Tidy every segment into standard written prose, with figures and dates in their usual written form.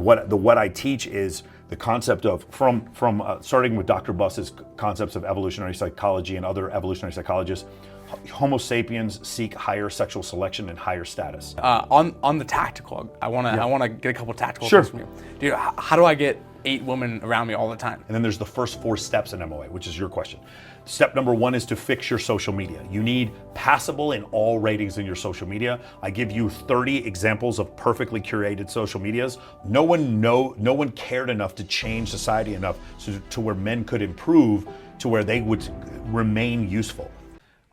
what I teach is the concept of from starting with Dr. Buss's concepts of evolutionary psychology and other evolutionary psychologists. Homo sapiens seek higher sexual selection and higher status. On the tactical, I wanna get a couple tactical things from you. Dude, how do I get 8 women around me all the time? And then there's the first 4 steps in MOA, which is your question. Step number 1 is to fix your social media. You need passable in all ratings in your social media. I give you 30 examples of perfectly curated social medias. No one cared enough to change society enough to where men could improve to where they would remain useful.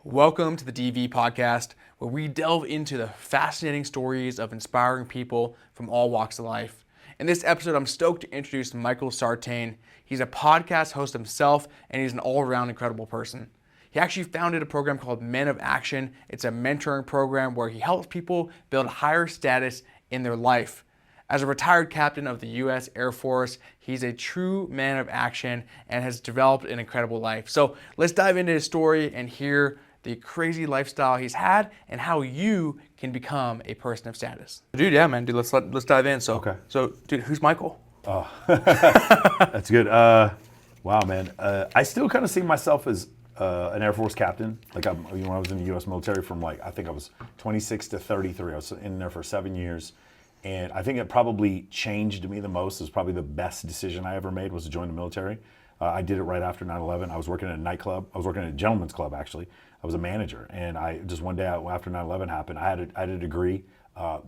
Welcome to the DV podcast, where we delve into the fascinating stories of inspiring people from all walks of life. In this episode, I'm stoked to introduce Michael Sartain. He's a podcast host himself, and he's an all-around incredible person. He actually founded a program called Men of Action. It's a mentoring program where he helps people build higher status in their life. As a retired captain of the U.S. Air Force, he's a true man of action and has developed an incredible life. So let's dive into his story and hear the crazy lifestyle he's had and how you can become a person of status. Dude, yeah, man, let's dive in. So, okay. So, dude, who's Michael? Oh, that's good. Wow, man. I still kind of see myself as an Air Force captain. Like when I was in the U.S. military from I think I was 26 to 33. I was in there for 7 years. And I think it probably changed me the most. It was probably the best decision I ever made was to join the military. I did it right after 9/11. I was working at a nightclub. I was working at a gentleman's club, actually. I was a manager. And I just one day after 9/11 happened, I had a degree.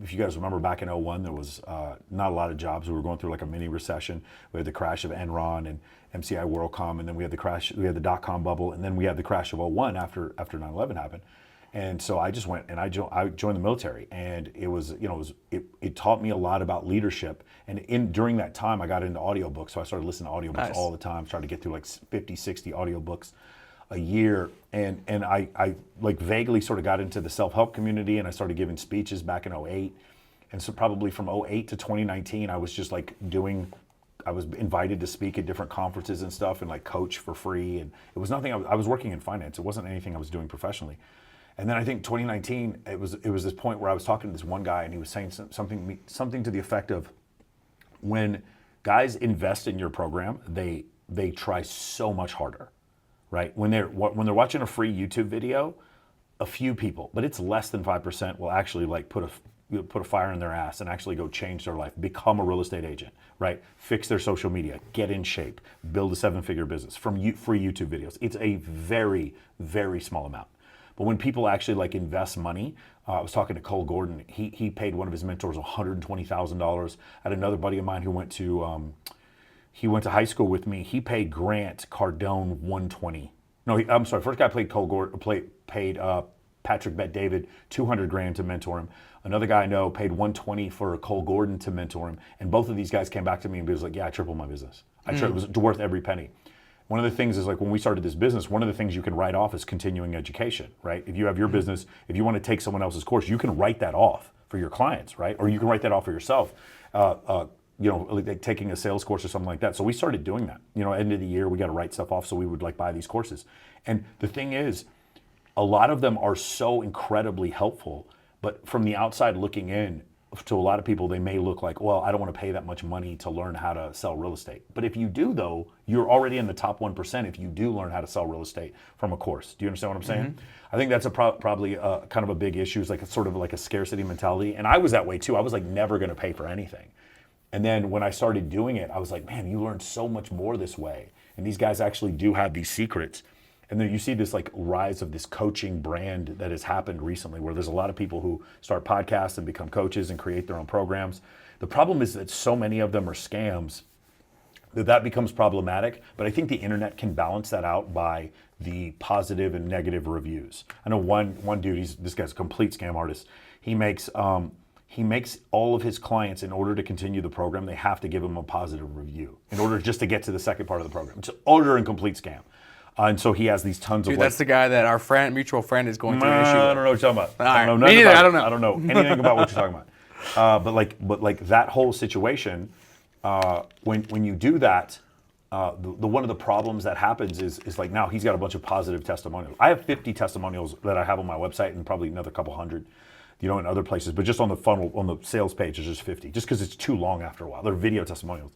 If you guys remember back in 2001, there was not a lot of jobs. We were going through like a mini recession. We had the crash of Enron and MCI WorldCom, and then we had the dot-com bubble, and then we had the crash of 2001 after 9/11 happened. And so I just went and I joined the military, and it taught me a lot about leadership. And during that time, I got into audiobooks, so I started listening to audiobooks all the time. Started to get through like 50, 60 audiobooks a year, and I like vaguely sort of got into the self-help community, and I started giving speeches back in 2008. And so probably from 2008 to 2019, I was just like I was invited to speak at different conferences and stuff, and like coach for free. And it was nothing. I was working in finance. It wasn't anything I was doing professionally. And then I think 2019, it was this point where I was talking to this one guy, and he was saying something to the effect of, when guys invest in your program, they try so much harder, right? When they're watching a free YouTube video, a few people, but it's less than 5%, will actually like put a fire in their ass and actually go change their life, become a real estate agent, right? Fix their social media, get in shape, build a 7-figure business from free YouTube videos. It's a very, very small amount. But when people actually like invest money, I was talking to Cole Gordon. He paid one of his mentors $120,000. I had another buddy of mine who went to high school with me. He paid Grant Cardone $120. No, I'm sorry. First guy paid Cole Gordon, paid Patrick Bet David $200,000 to mentor him. Another guy I know paid $120 for Cole Gordon to mentor him. And both of these guys came back to me and was like, "Yeah, I tripled my business. It was worth every penny." One of the things is like when we started this business, one of the things you can write off is continuing education, right? If you have your business, if you want to take someone else's course, you can write that off for your clients, right? Or you can write that off for yourself, like taking a sales course or something like that. So we started doing that. End of the year, we got to write stuff off, so we would like buy these courses. And the thing is, a lot of them are so incredibly helpful, but from the outside looking in, to a lot of people, they may look like, well, I don't want to pay that much money to learn how to sell real estate. But if you do, though, you're already in the top 1% if you do learn how to sell real estate from a course. Do you understand what I'm saying? I think that's probably kind of a big issue. It's like sort of like a scarcity mentality. And I was that way too. I was like never going to pay for anything. And then when I started doing it, I was like, man, you learn so much more this way. And these guys actually do have these secrets. And then you see this like rise of this coaching brand that has happened recently, where there's a lot of people who start podcasts and become coaches and create their own programs. The problem is that so many of them are scams that becomes problematic. But I think the internet can balance that out by the positive and negative reviews. I know one dude, this guy's a complete scam artist. He makes all of his clients, in order to continue the program, they have to give him a positive review in order just to get to the second part of the program. It's an utter and complete scam. And so he has these tons of. Dude, that's the guy that our mutual friend is going through an issue. I don't know what you're talking about. I don't know. I don't know anything about what you're talking about. But like that whole situation, when you do that, one of the problems that happens is like now he's got a bunch of positive testimonials. I have 50 testimonials that I have on my website and probably another couple hundred. in other places, but just on the funnel, on the sales page, there's just 50, just because it's too long after a while. They're video testimonials.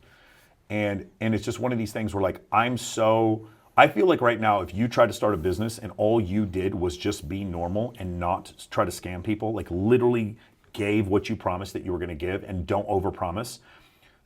And it's just one of these things where like, I feel like right now, if you try to start a business and all you did was just be normal and not try to scam people, like literally gave what you promised that you were going to give and don't overpromise.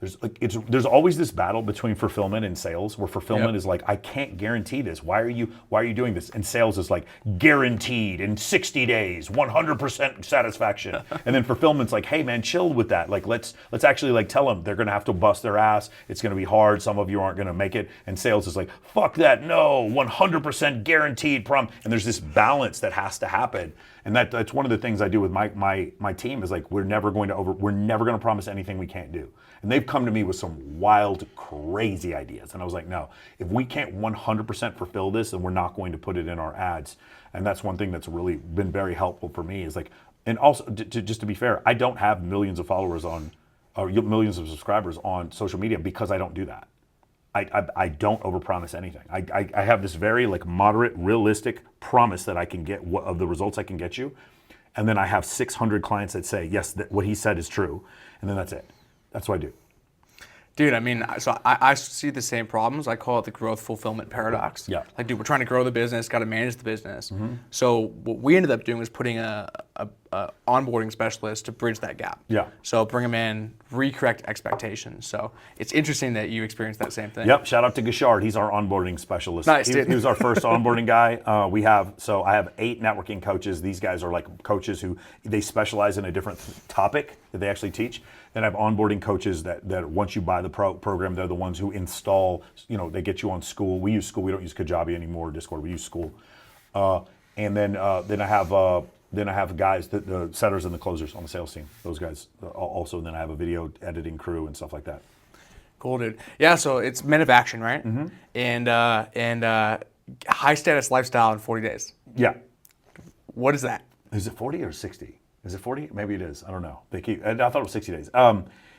There's always this battle between fulfillment and sales, where fulfillment is like, I can't guarantee this. Why are you doing this? And sales is like, guaranteed in 60 days, 100% satisfaction. And then fulfillment's like, hey man, chill with that. Like let's actually like tell them they're gonna have to bust their ass. It's gonna be hard. Some of you aren't gonna make it. And sales is like, fuck that, no, 100% guaranteed And there's this balance that has to happen. And that's one of the things I do with my team is like, we're never gonna promise anything we can't do. And they've come to me with some wild, crazy ideas. And I was like, no, if we can't 100% fulfill this, then we're not going to put it in our ads. And that's one thing that's really been very helpful for me is like, and also just to be fair, I don't have millions of followers or millions of subscribers on social media because I don't do that. I don't overpromise anything. I have this very like moderate, realistic promise that I can get of the results I can get you. And then I have 600 clients that say, yes, what he said is true. And then that's it. That's what I do. Dude, I mean, so I see the same problems. I call it the growth fulfillment paradox. Yeah. Like, dude, we're trying to grow the business, got to manage the business. So what we ended up doing was putting a onboarding specialist to bridge that gap. Yeah. So bring them in, recorrect expectations. So it's interesting that you experienced that same thing. Yep. Shout out to Gashard. He's our onboarding specialist. Nice, dude. He was our first onboarding guy. I have 8 networking coaches. These guys are like coaches who they specialize in a different topic that they actually teach. Then I have onboarding coaches that once you buy the program, they're the ones who install, they get you on School. We use School. We don't use Kajabi anymore, Discord. We use School. And then I have guys, the setters and the closers on the sales team. Those guys also. And then I have a video editing crew and stuff like that. Cool, dude. Yeah, so it's men of action, right? And high status lifestyle in 40 days. Yeah. What is that? Is it 40 or 60? Is it 40? Maybe it is. I don't know. I thought it was 60 days.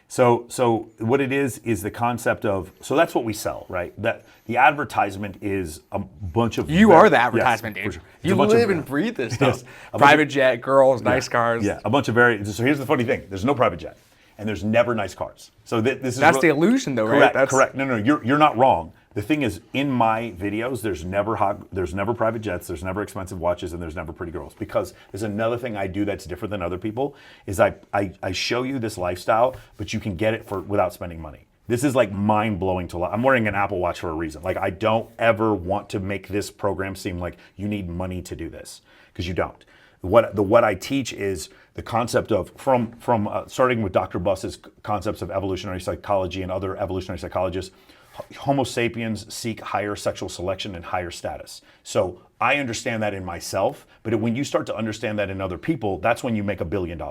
So what it is the concept of, so that's what we sell, right? That the advertisement is a bunch of... You are the advertisement, yes, dude. You live and breathe this stuff. Yes, private jet, girls, nice cars. Yeah, a bunch of so here's the funny thing. There's no private jet, and there's never nice cars. So this is... That's the illusion though, correct, right? Correct. No, you're not wrong. The thing is, in my videos, there's never private jets, there's never expensive watches, and there's never pretty girls. Because there's another thing I do that's different than other people, is I show you this lifestyle, but you can get it without spending money. This is like mind-blowing to I'm wearing an Apple Watch for a reason. Like, I don't ever want to make this program seem like you need money to do this, because you don't. What I teach is the concept of, from starting with Dr. Buss's concepts of evolutionary psychology and other evolutionary psychologists. Homo sapiens seek higher sexual selection and higher status. So I understand that in myself, but when you start to understand that in other people, that's when you make $1 billion.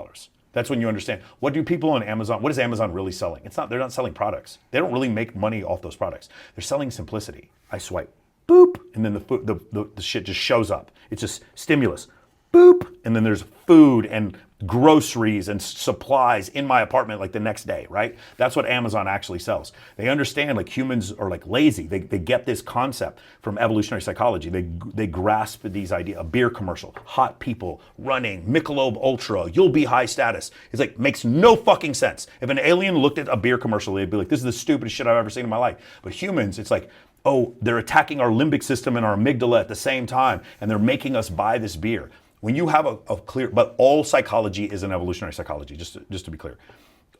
That's when you understand, what do people on Amazon, what is Amazon really selling? They're not selling products. They don't really make money off those products. They're selling simplicity. I swipe, boop, and then the shit just shows up. It's just stimulus, boop, and then there's food and groceries and supplies in my apartment like the next day, right? That's what Amazon actually sells. They understand like humans are like lazy. They get this concept from evolutionary psychology. They grasp these ideas. A beer commercial, hot people, running, Michelob Ultra, you'll be high status. It's like, makes no fucking sense. If an alien looked at a beer commercial, they'd be like, this is the stupidest shit I've ever seen in my life. But humans, it's like, oh, they're attacking our limbic system and our amygdala at the same time, and they're making us buy this beer. When you have a clear, but all psychology is an evolutionary psychology, just to be clear.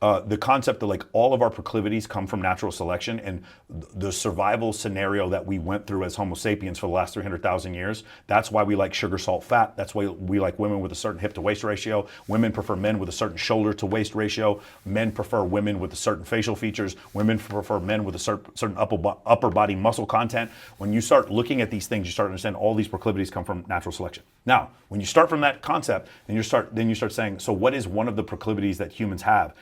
The concept that like all of our proclivities come from natural selection, and the survival scenario that we went through as Homo sapiens for the last 300,000 years, that's why we like sugar, salt, fat. That's why we like women with a certain hip to waist ratio. Women prefer men with a certain shoulder to waist ratio. Men prefer women with a certain facial features. Women prefer men with a certain upper body muscle content. When you start looking at these things, you start to understand all these proclivities come from natural selection. Now, when you start from that concept, then you start saying, so what is one of the proclivities that humans have?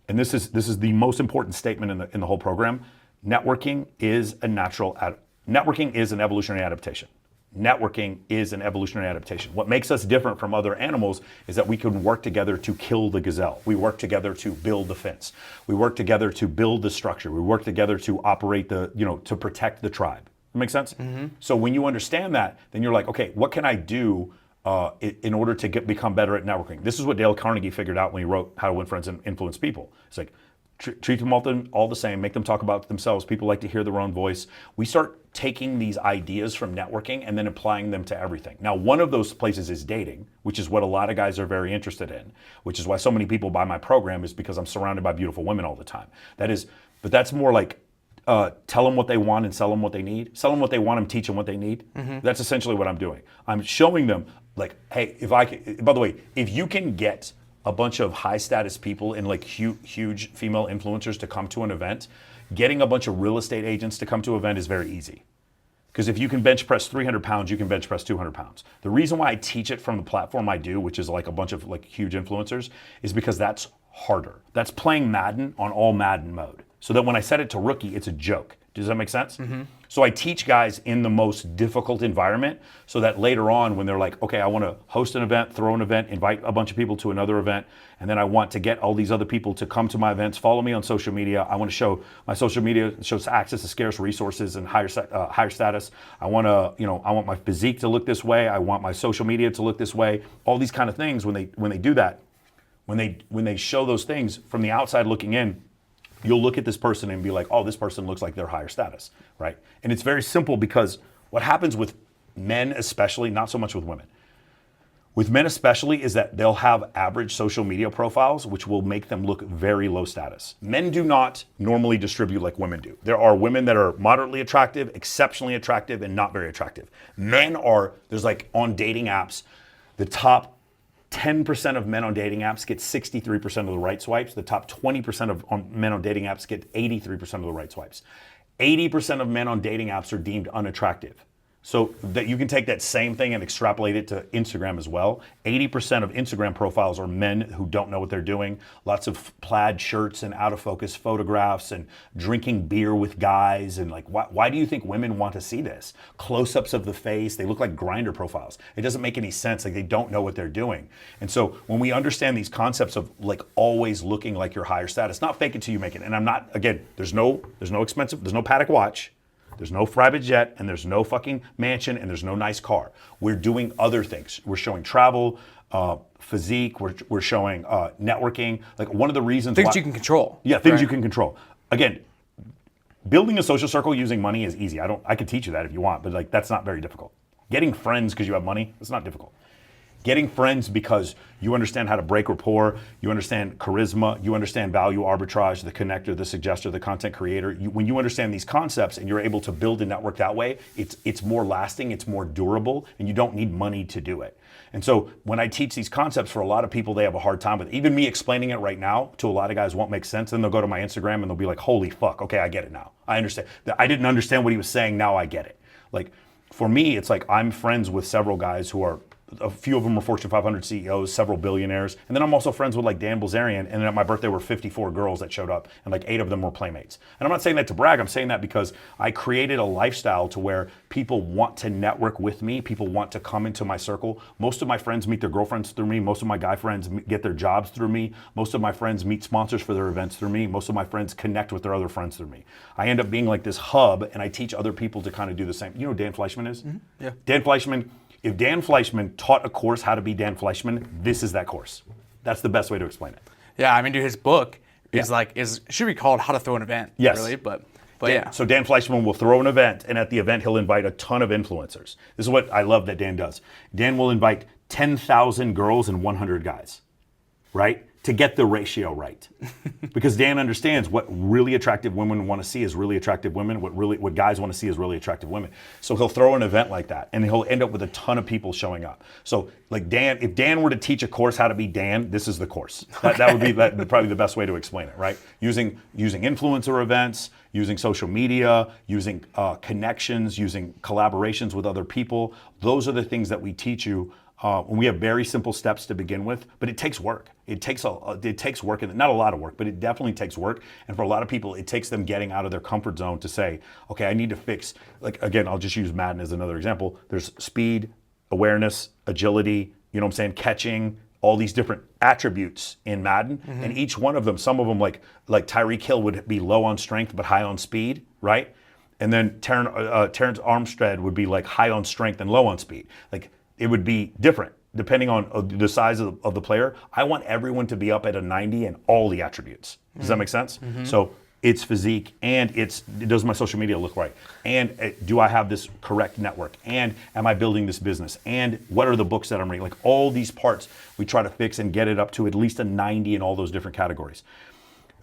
And this is the most important statement in the whole program. Networking is an evolutionary adaptation. Networking is an evolutionary adaptation. What makes us different from other animals is that we can work together to kill the gazelle. We work together to build the fence. We work together to build the structure. We work together to operate to protect the tribe. That makes sense? Mm-hmm. So when you understand that, then you're like, okay, what can I do in order to become better at networking. This is what Dale Carnegie figured out when he wrote How to Win Friends and Influence People. It's like, treat them all the same, make them talk about themselves. People like to hear their own voice. We start taking these ideas from networking and then applying them to everything. Now, one of those places is dating, which is what a lot of guys are very interested in, which is why so many people buy my program, is because I'm surrounded by beautiful women all the time. But that's more like, tell them what they want and sell them what they need. Sell them what they want and teach them what they need. That's essentially what I'm doing. I'm showing them, like, hey, by the way, if you can get a bunch of high status people and like huge female influencers to come to an event, getting a bunch of real estate agents to come to an event is very easy. Because if you can bench press 300 pounds, you can bench press 200 pounds. The reason why I teach it from the platform I do, which is like a bunch of like huge influencers, is because that's harder. That's playing Madden on all Madden mode. So that when I set it to rookie, it's a joke. Does that make sense? So I teach guys in the most difficult environment so that later on when they're like, okay, I want to host an event, throw an event, invite a bunch of people to another event, and then I want to get all these other people to come to my events, follow me on social media. I want to show my social media shows access to scarce resources and higher status. I want I want my physique to look this way. I want my social media to look this way. All these kind of things. When they do that, when they show those things from the outside looking in, you'll look at this person and be like, oh, this person looks like they're higher status, right? And it's very simple because what happens with men especially, not so much with women, with men especially, is that they'll have average social media profiles, which will make them look very low status. Men do not normally distribute like women do. There are women that are moderately attractive, exceptionally attractive, and not very attractive. Men are, there's like on dating apps, the top 10% of men on dating apps get 63% of the right swipes. The top 20% of men on dating apps get 83% of the right swipes. 80% of men on dating apps are deemed unattractive. So that you can take that same thing and extrapolate it to Instagram as well. 80% of Instagram profiles are men who don't know what they're doing. Lots of plaid shirts and out of focus photographs and drinking beer with guys. And like, why do you think women want to see this? Close-ups of the face, they look like Grindr profiles. It doesn't make any sense. Like they don't know what they're doing. And so when we understand these concepts of like always looking like your higher status, not fake it till you make it. And I'm not, again, there's no expensive, there's no Patek watch. There's no private jet, and there's no fucking mansion, and there's no nice car. We're doing other things. We're showing travel, physique. We're showing networking. Like one of the reasons things you can control. Yeah, things you can control. Again, building a social circle using money is easy. I could teach you that if you want, but like that's not very difficult. Getting friends because you have money, it's not difficult. Getting friends because you understand how to break rapport, you understand charisma, you understand value arbitrage, the connector, the suggester, the content creator. When you understand these concepts and you're able to build a network that way, it's more lasting, it's more durable, and you don't need money to do it. And so when I teach these concepts, for a lot of people, they have a hard time with it. Even me explaining it right now to a lot of guys won't make sense. Then they'll go to my Instagram and they'll be like, holy fuck, okay, I get it now. I understand. I didn't understand what he was saying, now I get it. Like for me, it's like I'm friends with several guys who are, a few of them are Fortune 500 CEOs, several billionaires. And then I'm also friends with like Dan Bilzerian. And then at my birthday were 54 girls that showed up and like 8 of them were playmates. And I'm not saying that to brag. I'm saying that because I created a lifestyle to where people want to network with me. People want to come into my circle. Most of my friends meet their girlfriends through me. Most of my guy friends get their jobs through me. Most of my friends meet sponsors for their events through me. Most of my friends connect with their other friends through me. I end up being like this hub and I teach other people to kind of do the same. You know who Dan Fleischman is? Mm-hmm. Yeah. Dan Fleischman. If Dan Fleischman taught a course how to be Dan Fleischman, this is that course. That's the best way to explain it. Yeah, I mean, dude, his book should be called How to Throw an Event. Yes. Really, but yeah. So Dan Fleischman will throw an event, and at the event, he'll invite a ton of influencers. This is what I love that Dan does. Dan will invite 10,000 girls and 100 guys, right? To get the ratio right. Because Dan understands what really attractive women want to see is really attractive women, what guys want to see is really attractive women. So he'll throw an event like that and he'll end up with a ton of people showing up. So like Dan, if Dan were to teach a course how to be Dan, this is the course. That would be probably the best way to explain it, right? Using influencer events, using social media, using connections, using collaborations with other people. Those are the things that we teach you. We have very simple steps to begin with, but it takes work. It takes work, and not a lot of work, but it definitely takes work. And for a lot of people, it takes them getting out of their comfort zone to say, okay, I need to fix, like, again, I'll just use Madden as another example. There's speed, awareness, agility, you know what I'm saying, catching, all these different attributes in Madden. Mm-hmm. And each one of them, some of them like Tyreek Hill would be low on strength, but high on speed, right? And then Terrence Armstead would be like high on strength and low on speed. Like, it would be different depending on the size of the player. I want everyone to be up at a 90 in all the attributes. Does that make sense? So it's physique, and does my social media look right? And do I have this correct network? And am I building this business? And what are the books that I'm reading? Like all these parts, we try to fix and get it up to at least a 90 in all those different categories.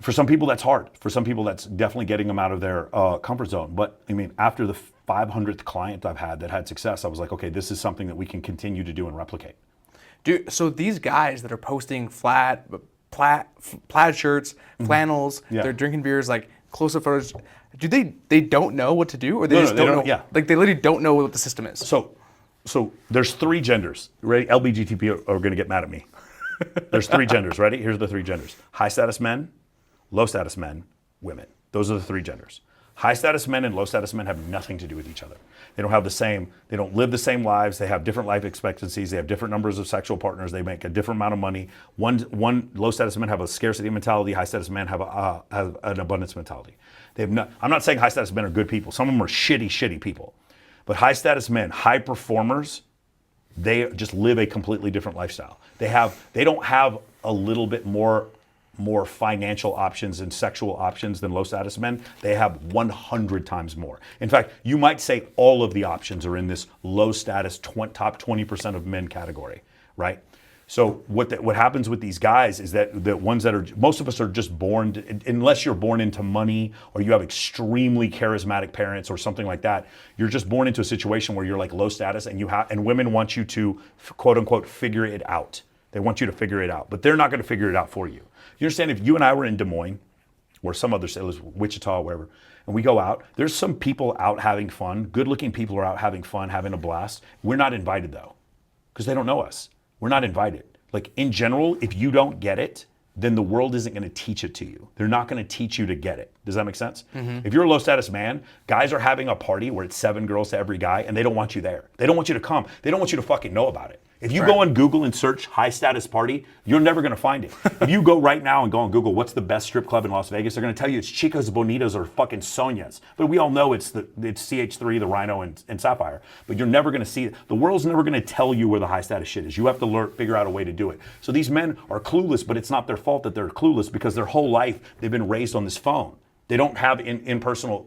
For some people, that's hard. For some people, that's definitely getting them out of their comfort zone. But I mean, after the 500th client I've had that had success, I was like, okay, this is something that we can continue to do and replicate. Dude, so these guys that are posting plaid shirts, flannels, they're drinking beers, like close-up photos, do they don't know what to do, or they just don't know? Yeah. Like they literally don't know what the system is. So there's 3 genders. Ready? LBGTP are going to get mad at me. There's 3 genders. Ready? Here's the 3 genders: high status men, low status men, women. Those are the 3 genders. High status men and low status men have nothing to do with each other. They don't live the same lives. They have different life expectancies. They have different numbers of sexual partners. They make a different amount of money. One low status men have a scarcity mentality. High status men have an abundance mentality. I'm not saying high status men are good people. Some of them are shitty people. But high status men, high performers, they just live a completely different lifestyle. They don't have a little bit more financial options and sexual options than low status men. They have 100 times more. In fact, you might say all of the options are in this low status top 20% of men category, right? So what happens with these guys is that the ones that are, most of us are just born, unless you're born into money or you have extremely charismatic parents or something like that, you're just born into a situation where you're like low status, and women want you to quote unquote figure it out. They want you to figure it out, but they're not going to figure it out for you. You understand, if you and I were in Des Moines or some other city, Wichita, wherever, and we go out, there's some people out having fun, good-looking people are out having fun, having a blast. We're not invited though, because they don't know us. We're not invited. Like in general, if you don't get it, then the world isn't going to teach it to you. They're not going to teach you to get it. Does that make sense? If you're a low status man, guys are having a party where it's 7 girls to every guy, and they don't want you there. They don't want you to come. They don't want you to fucking know about it. If you go on Google and search high status party, you're never going to find it. If you go right now and go on Google, what's the best strip club in Las Vegas? They're going to tell you it's Chicas Bonitas or fucking Sonia's. But we all know it's CH3, the Rhino, and Sapphire. But you're never going to see it. The world's never going to tell you where the high status shit is. You have to figure out a way to do it. So these men are clueless, but it's not their fault that they're clueless, because their whole life they've been raised on this phone. They don't have personal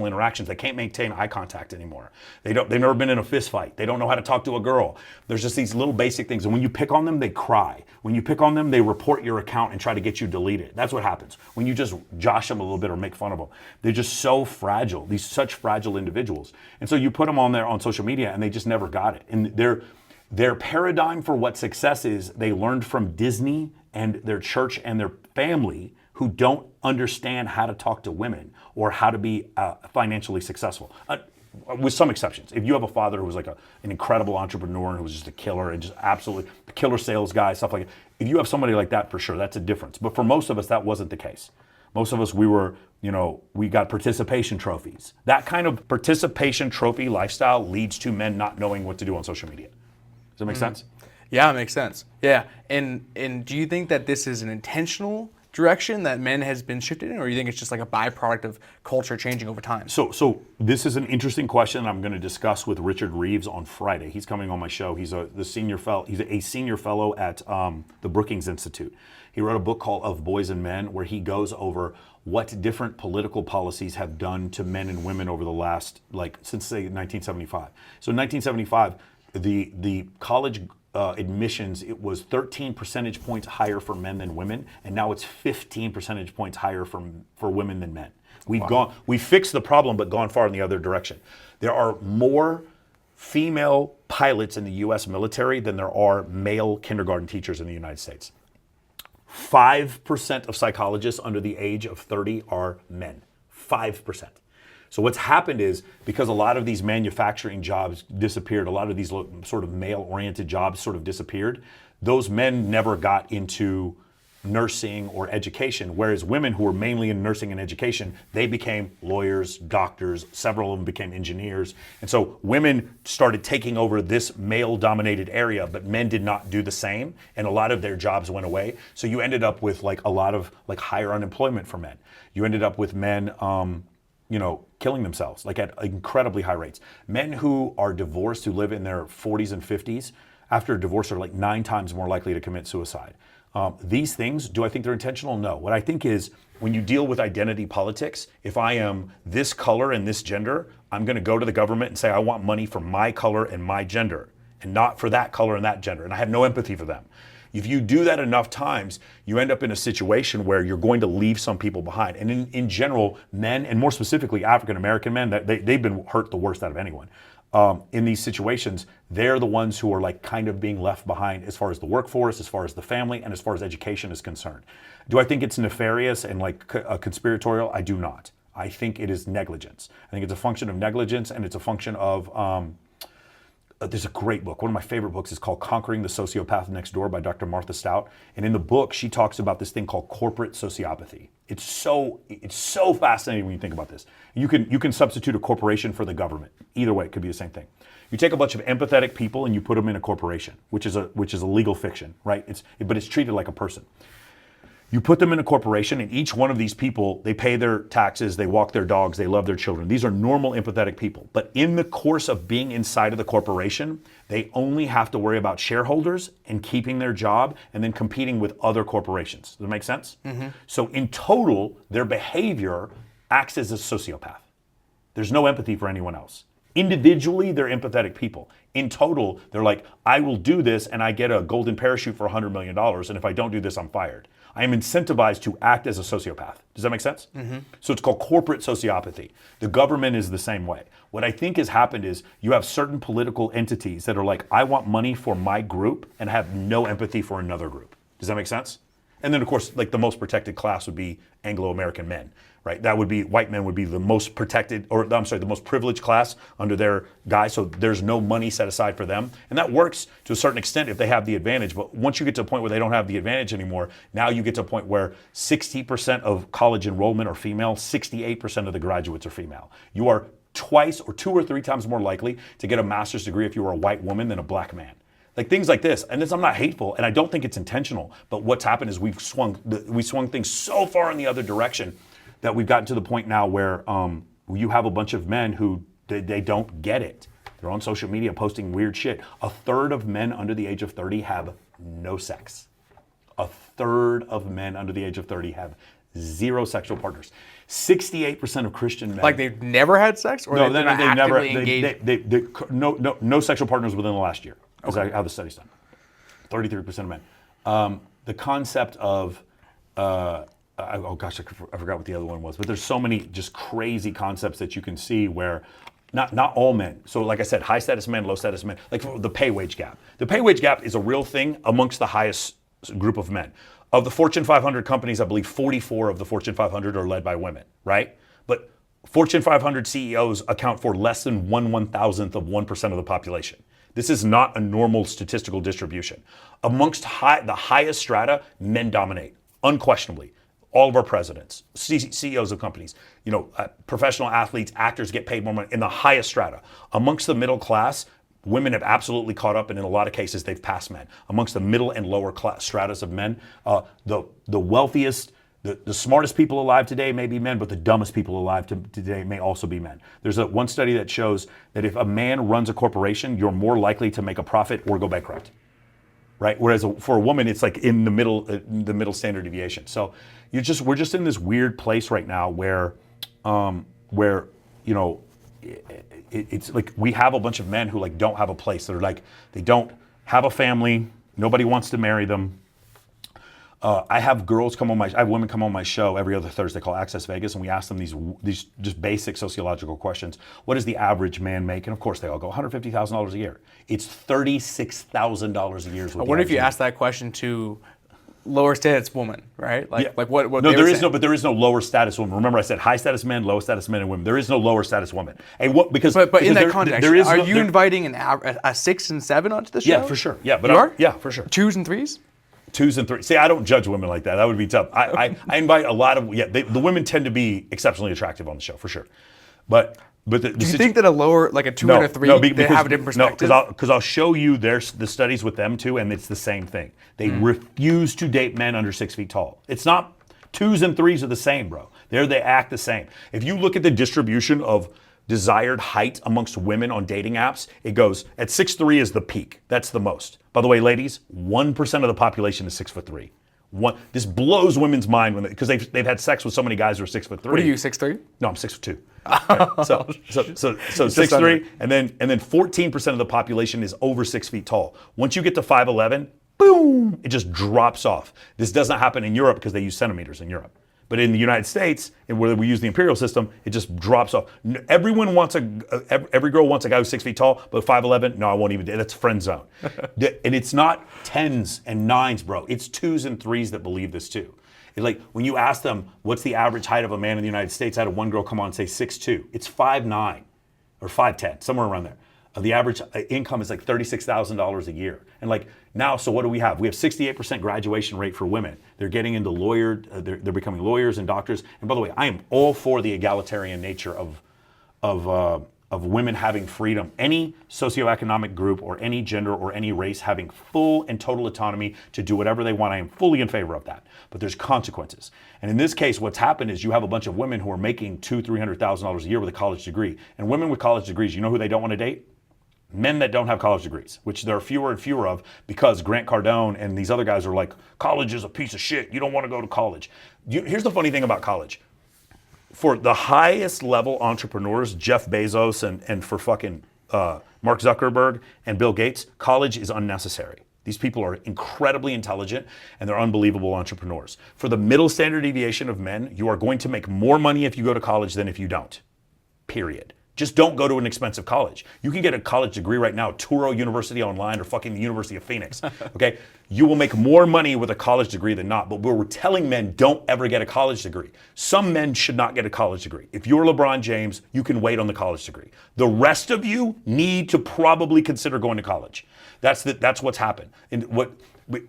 interactions. They can't maintain eye contact anymore. They've never been in a fist fight. They don't know how to talk to a girl. There's just these little basic things. And when you pick on them, they cry. When you pick on them, they report your account and try to get you deleted. That's what happens when you just josh them a little bit or make fun of them. They're just so fragile. These such fragile individuals. And so you put them on there on social media, and they just never got it. And their paradigm for what success is, they learned from Disney and their church and their family, who don't understand how to talk to women or how to be financially successful. With some exceptions. If you have a father who was like an incredible entrepreneur and who was just a killer and just absolutely a killer sales guy, stuff like that. If you have somebody like that, for sure, that's a difference. But for most of us, that wasn't the case. Most of us, we got participation trophies. That kind of participation trophy lifestyle leads to men not knowing what to do on social media. Does that make sense? Yeah, it makes sense. Yeah, and do you think that this is an intentional direction that men has been shifted in, or you think it's just like a byproduct of culture changing over time? So this is an interesting question I'm going to discuss with Richard Reeves on Friday. He's coming on my show. He's a senior fellow at the Brookings Institute. He wrote a book called Of Boys and Men, where he goes over what different political policies have done to men and women over the last, since say 1975. So in 1975, the college admissions, it was 13 percentage points higher for men than women, and now it's 15 percentage points higher for women than men. We fixed the problem, but gone far in the other direction. There are more female pilots in the U.S. military than there are male kindergarten teachers in the United States. 5% of psychologists under the age of 30 are men. 5%. So what's happened is, because a lot of these manufacturing jobs disappeared, a lot of these sort of male-oriented jobs sort of disappeared, those men never got into nursing or education, whereas women who were mainly in nursing and education, they became lawyers, doctors, several of them became engineers. And so women started taking over this male-dominated area, but men did not do the same, and a lot of their jobs went away. So you ended up with a lot of higher unemployment for men. You ended up with men killing themselves, like at incredibly high rates. Men who are divorced, who live in their 40s and 50s, after a divorce are like 9 times more likely to commit suicide. These things, do I think they're intentional? No. What I think is when you deal with identity politics, if I am this color and this gender, I'm going to go to the government and say, I want money for my color and my gender, and not for that color and that gender. And I have no empathy for them. If you do that enough times, you end up in a situation where you're going to leave some people behind. And in general, men, and more specifically African-American men, they've been hurt the worst out of anyone. In these situations, they're the ones who are like kind of being left behind as far as the workforce, as far as the family, and as far as education is concerned. Do I think it's nefarious and like conspiratorial? I do not. I think it is negligence. I think it's a function of negligence, and it's a function of, there's a great book. One of my favorite books is called Conquering the Sociopath Next Door by Dr. Martha Stout. And in the book, she talks about this thing called corporate sociopathy. It's so fascinating when you think about this. You can substitute a corporation for the government. Either way, it could be the same thing. You take a bunch of empathetic people and you put them in a corporation, which is a legal fiction, right? But it's treated like a person. You put them in a corporation, and each one of these people, they pay their taxes, they walk their dogs, they love their children. These are normal, empathetic people. But in the course of being inside of the corporation, they only have to worry about shareholders and keeping their job and then competing with other corporations. Does that make sense? Mm-hmm. So in total, their behavior acts as a sociopath. There's no empathy for anyone else. Individually, they're empathetic people. In total, they're like, I will do this and I get a golden parachute for $100 million. And if I don't do this, I'm fired. I am incentivized to act as a sociopath. Does that make sense? Mm-hmm. So it's called corporate sociopathy. The government is the same way. What I think has happened is you have certain political entities that are like, I want money for my group and have no empathy for another group. Does that make sense? And then, of course, like the most protected class would be Anglo-American men, right? That would be, white men would be the most protected, or I'm sorry, the most privileged class under their guise, so there's no money set aside for them. And that works to a certain extent if they have the advantage, but once you get to a point where they don't have the advantage anymore, now you get to a point where 60% of college enrollment are female, 68% of the graduates are female. You are twice or 2 or 3 times more likely to get a master's degree if you are a white woman than a black man. Like things like this, and this, I'm not hateful, and I don't think it's intentional, but what's happened is we swung things so far in the other direction that we've gotten to the point now where you have a bunch of men who they don't get it. They're on social media posting weird shit. 1/3 of men under the age of 30 have no sex. 1/3 of men under the age of 30 have 0 sexual partners. 68% of Christian men. Like they've never had sex, or they're not actively engaged? No sexual partners within the last year. Is how the study's done. 33% of men. The concept of, I forgot what the other one was, but there's so many just crazy concepts that you can see where not all men. So like I said, high status men, low status men, like the pay wage gap. The pay wage gap is a real thing amongst the highest group of men. Of the Fortune 500 companies, I believe 44 of the Fortune 500 are led by women, right? But Fortune 500 CEOs account for less than 1/1000th of 1% of the population. This is not a normal statistical distribution. Amongst the highest strata, men dominate, unquestionably. All of our presidents, CEOs of companies, professional athletes, actors get paid more money in the highest strata. Amongst the middle class, women have absolutely caught up, and in a lot of cases, they've passed men. Amongst the middle and lower class stratas of men, the wealthiest, the smartest people alive today may be men, but the dumbest people alive today may also be men. There's one study that shows that if a man runs a corporation, you're more likely to make a profit or go bankrupt, right? Whereas for a woman, it's like in the middle standard deviation. So we're just in this weird place right now where it's like we have a bunch of men who like don't have a place. They're like, they don't have a family. Nobody wants to marry them. I have women come on my show every other Thursday called Access Vegas, and we ask them these just basic sociological questions. What does the average man make? And of course they all go $150,000 a year. It's $36,000 a year. I wonder if you ask that question to lower status woman, right? Like what no, there is no lower status woman. Remember I said high status men, low status men, and women. There is no lower status woman. Because in that context, are you inviting a 6 and 7 onto the show? Yeah, for sure. Yeah, but you are? Yeah, for sure. 2s and 3s? 2s and 3s. See, I don't judge women like that. That would be tough. I invite a lot of the women tend to be exceptionally attractive on the show for sure. But do you think that a lower, like a 2 and a 3, they have a different perspective? No, because I'll show you the studies with them too, and it's the same thing. They refuse to date men under 6 feet tall. It's not 2s and 3s are the same, bro. They act the same. If you look at the distribution of desired height amongst women on dating apps, it goes at 6'3" is the peak. That's the most. By the way, ladies, 1% of the population is 6'3". This blows women's mind because they've had sex with so many guys who are 6'3". What are you, 6'3"? No, I'm 6'2". Right. So 6'3", and then 14% of the population is over 6 feet tall. Once you get to 5'11", boom, it just drops off. This doesn't happen in Europe because they use centimeters in Europe. But in the United States, where we use the imperial system, it just drops off. Everyone wants every girl wants a guy who's 6 feet tall, but 5'11", no, I won't even. That's friend zone. And it's not 10s and 9s, bro. It's 2s and 3s that believe this too. It's like when you ask them, what's the average height of a man in the United States? I had one girl come on and say 6'2". It's 5'9", or 5'10", somewhere around there. The average income is like $36,000 a year. And like now, so what do we have? We have 68% graduation rate for women. They're getting into they're becoming lawyers and doctors. And by the way, I am all for the egalitarian nature of women having freedom. Any socioeconomic group or any gender or any race having full and total autonomy to do whatever they want. I am fully in favor of that. But there's consequences. And in this case, what's happened is you have a bunch of women who are making $200,000-$300,000 a year with a college degree. And women with college degrees, you know who they don't want to date? Men that don't have college degrees, which there are fewer and fewer of because Grant Cardone and these other guys are like, college is a piece of shit. You don't want to go to college. Here's the funny thing about college. For the highest level entrepreneurs, Jeff Bezos and for fucking Mark Zuckerberg and Bill Gates, college is unnecessary. These people are incredibly intelligent and they're unbelievable entrepreneurs. For the middle standard deviation of men, you are going to make more money if you go to college than if you don't. Period. Just don't go to an expensive college. You can get a college degree right now, Touro University online or fucking the University of Phoenix, okay? You will make more money with a college degree than not, but we're telling men don't ever get a college degree. Some men should not get a college degree. If you're LeBron James, you can wait on the college degree. The rest of you need to probably consider going to college. That's what's happened. And what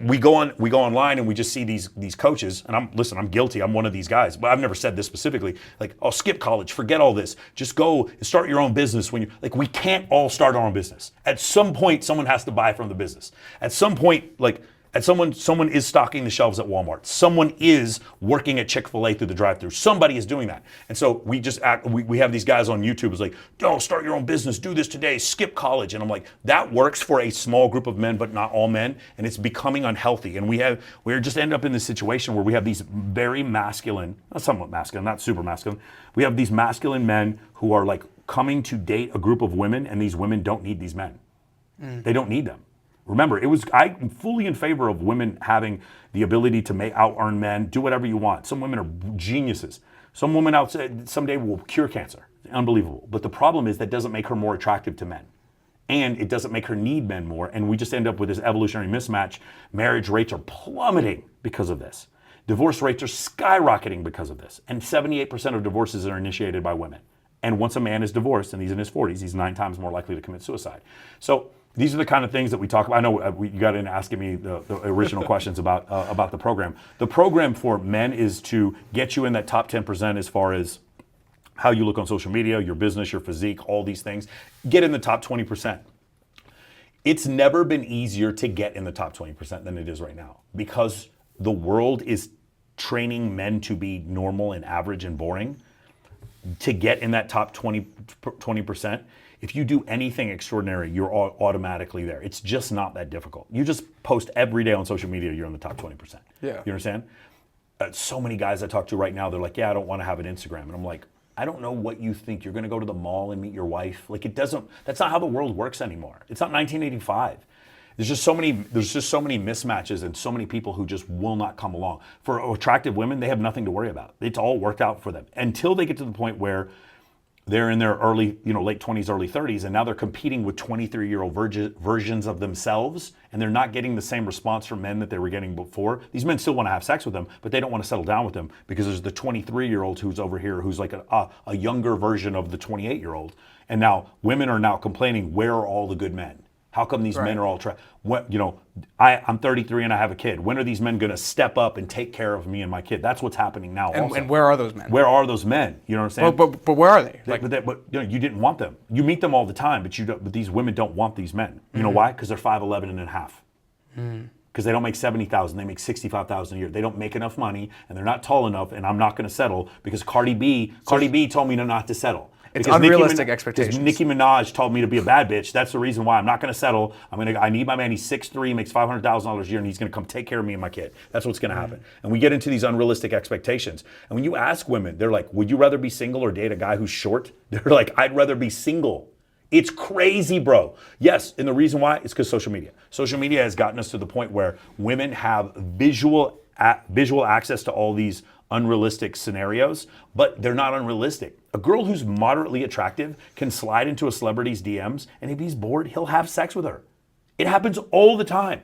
we go online and we just see these coaches, and I'm guilty. I'm one of these guys, but I've never said this specifically. Like, oh, skip college, forget all this. Just go start your own business. When you like, we can't all start our own business. At some point, someone has to buy from the business. At some point, like. Someone is stocking the shelves at Walmart. Someone is working at Chick-fil-A through the drive-thru. Somebody is doing that. And so we have these guys on YouTube. It's like, don't start your own business. Do this today. Skip college. And I'm like, that works for a small group of men, but not all men. And it's becoming unhealthy. And we're just end up in this situation where we have these very masculine, somewhat masculine, not super masculine. We have these masculine men who are like coming to date a group of women, and these women don't need these men. They don't need them. Remember, I'm fully in favor of women having the ability to out-earn men, do whatever you want. Some women are geniuses. Some woman outside someday will cure cancer. Unbelievable. But the problem is that doesn't make her more attractive to men. And it doesn't make her need men more. And we just end up with this evolutionary mismatch. Marriage rates are plummeting because of this. Divorce rates are skyrocketing because of this. And 78% of divorces are initiated by women. And once a man is divorced and he's in his 40s, he's 9 times more likely to commit suicide. So these are the kind of things that we talk about. I know you got in asking me the original questions about the program. The program for men is to get you in that top 10% as far as how you look on social media, your business, your physique, all these things. Get in the top 20%. It's never been easier to get in the top 20% than it is right now because the world is training men to be normal and average and boring. To get in that top 20%, if you do anything extraordinary, you're automatically there. It's just not that difficult. You just post every day on social media, you're in the top 20%. Yeah. You understand? So many guys I talk to right now, they're like, yeah, I don't want to have an Instagram. And I'm like, I don't know what you think. You're going to go to the mall and meet your wife. Like, that's not how the world works anymore. It's not 1985. There's just so many mismatches and so many people who just will not come along. For attractive women, they have nothing to worry about. It's all worked out for them until they get to the point where they're in their late 20s, early 30s, and now they're competing with 23-year-old versions of themselves, and they're not getting the same response from men that they were getting before. These men still want to have sex with them, but they don't want to settle down with them because there's the 23-year-old who's over here who's like a younger version of the 28-year-old. And now women are now complaining, where are all the good men? How come these men are all I'm 33 and I have a kid. When are these men going to step up and take care of me and my kid? That's what's happening now. And where are those men? Where are those men? You know what I'm saying? But where are they? But you didn't want them. You meet them all the time, but these women don't want these men. You know why? Because they're 5'11" and a half. because they don't make 70,000, they make 65,000 a year. They don't make enough money, and they're not tall enough, and I'm not going to settle because Cardi B told me not to settle. It's Because unrealistic expectations. Nicki Minaj told me to be a bad bitch. That's the reason why I'm not going to settle. I need my man. He's 6'3", makes $500,000 a year, and he's going to come take care of me and my kid. That's what's going to happen. And we get into these unrealistic expectations. And when you ask women, they're like, "Would you rather be single or date a guy who's short?" They're like, "I'd rather be single." It's crazy, bro. Yes, and the reason why is because social media. Social media has gotten us to the point where women have visual access to all these unrealistic scenarios, but they're not unrealistic. A girl who's moderately attractive can slide into a celebrity's DMs, and if he's bored, he'll have sex with her. It happens all the time.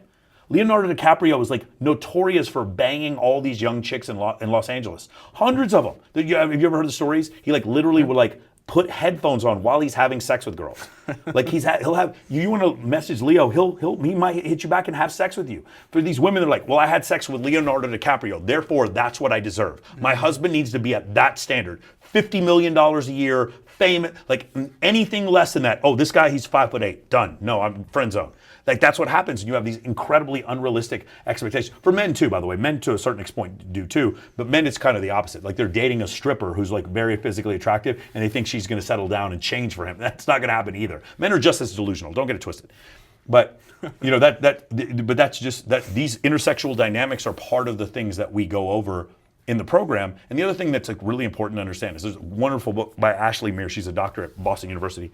Leonardo DiCaprio was like notorious for banging all these young chicks in Los Angeles. Hundreds of them. Have you ever heard the stories? He like literally would like put headphones on while he's having sex with girls. Like he'll have, you want to message Leo, he might hit you back and have sex with you. For these women, they're like, well, I had sex with Leonardo DiCaprio, therefore that's what I deserve. My husband needs to be at that standard. $50 million a year, fame, like anything less than that. Oh, this guy, he's 5'8", done. No, I'm friend zone. Like that's what happens, and you have these incredibly unrealistic expectations. For men too, by the way. Men to a certain extent do too, but men it's kind of the opposite. Like they're dating a stripper who's like very physically attractive, and they think she's going to settle down and change for him. That's not going to happen either. Men are just as delusional. Don't get it twisted. But you know but that's just that these intersexual dynamics are part of the things that we go over in the program. And the other thing that's like really important to understand is there's a wonderful book by Ashley Meir. She's a doctor at Boston University.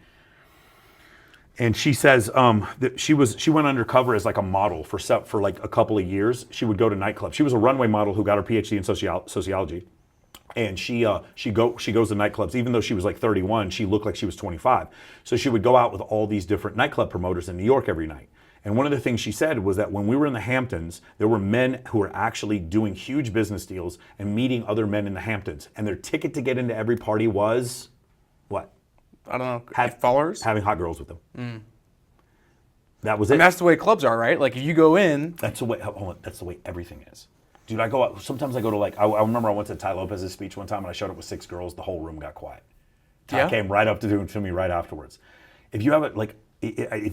And she says that she went undercover as like a model for like a couple of years. She would go to nightclubs. She was a runway model who got her PhD in sociology, and she goes to nightclubs. Even though she was like 31, she looked like she was 25. So she would go out with all these different nightclub promoters in New York every night. And one of the things she said was that when we were in the Hamptons, there were men who were actually doing huge business deals and meeting other men in the Hamptons, and their ticket to get into every party was what? I don't know. Followers? Having hot girls with them. That was it. And that's the way clubs are, right? Like if you go in. That's the way. Hold on, that's the way everything is. Dude, I go out. Sometimes I go to like. I remember I went to Ty Lopez's speech one time and I showed up with 6 girls. The whole room got quiet. Ty came right up to me right afterwards. If you have it like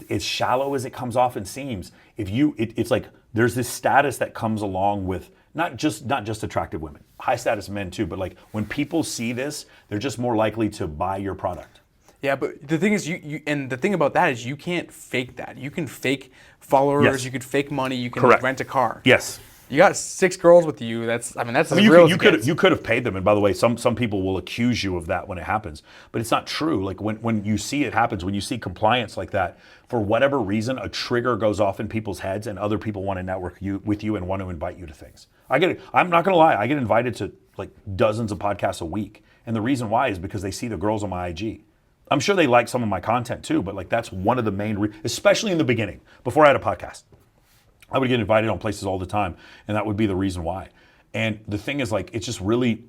as shallow as it comes off and seems, it's like there's this status that comes along with not just attractive women, high status men too. But like when people see this, they're just more likely to buy your product. Yeah, but the thing is, and the thing about that is you can't fake that. You can fake followers, Yes. you can fake money, you can Correct. rent a car. Yes. You got 6 girls with you. That's as real as it gets. You could have paid them, and by the way, some people will accuse you of that when it happens, but it's not true. Like when you see it happens, when you see compliance like that, for whatever reason, a trigger goes off in people's heads, and other people want to network with you and want to invite you to things. I get it. I'm not gonna lie. I get invited to like dozens of podcasts a week, and the reason why is because they see the girls on my IG. I'm sure they like some of my content too, but like that's one of the main, especially in the beginning, before I had a podcast. I would get invited on places all the time, and that would be the reason why. And the thing is, like, it's really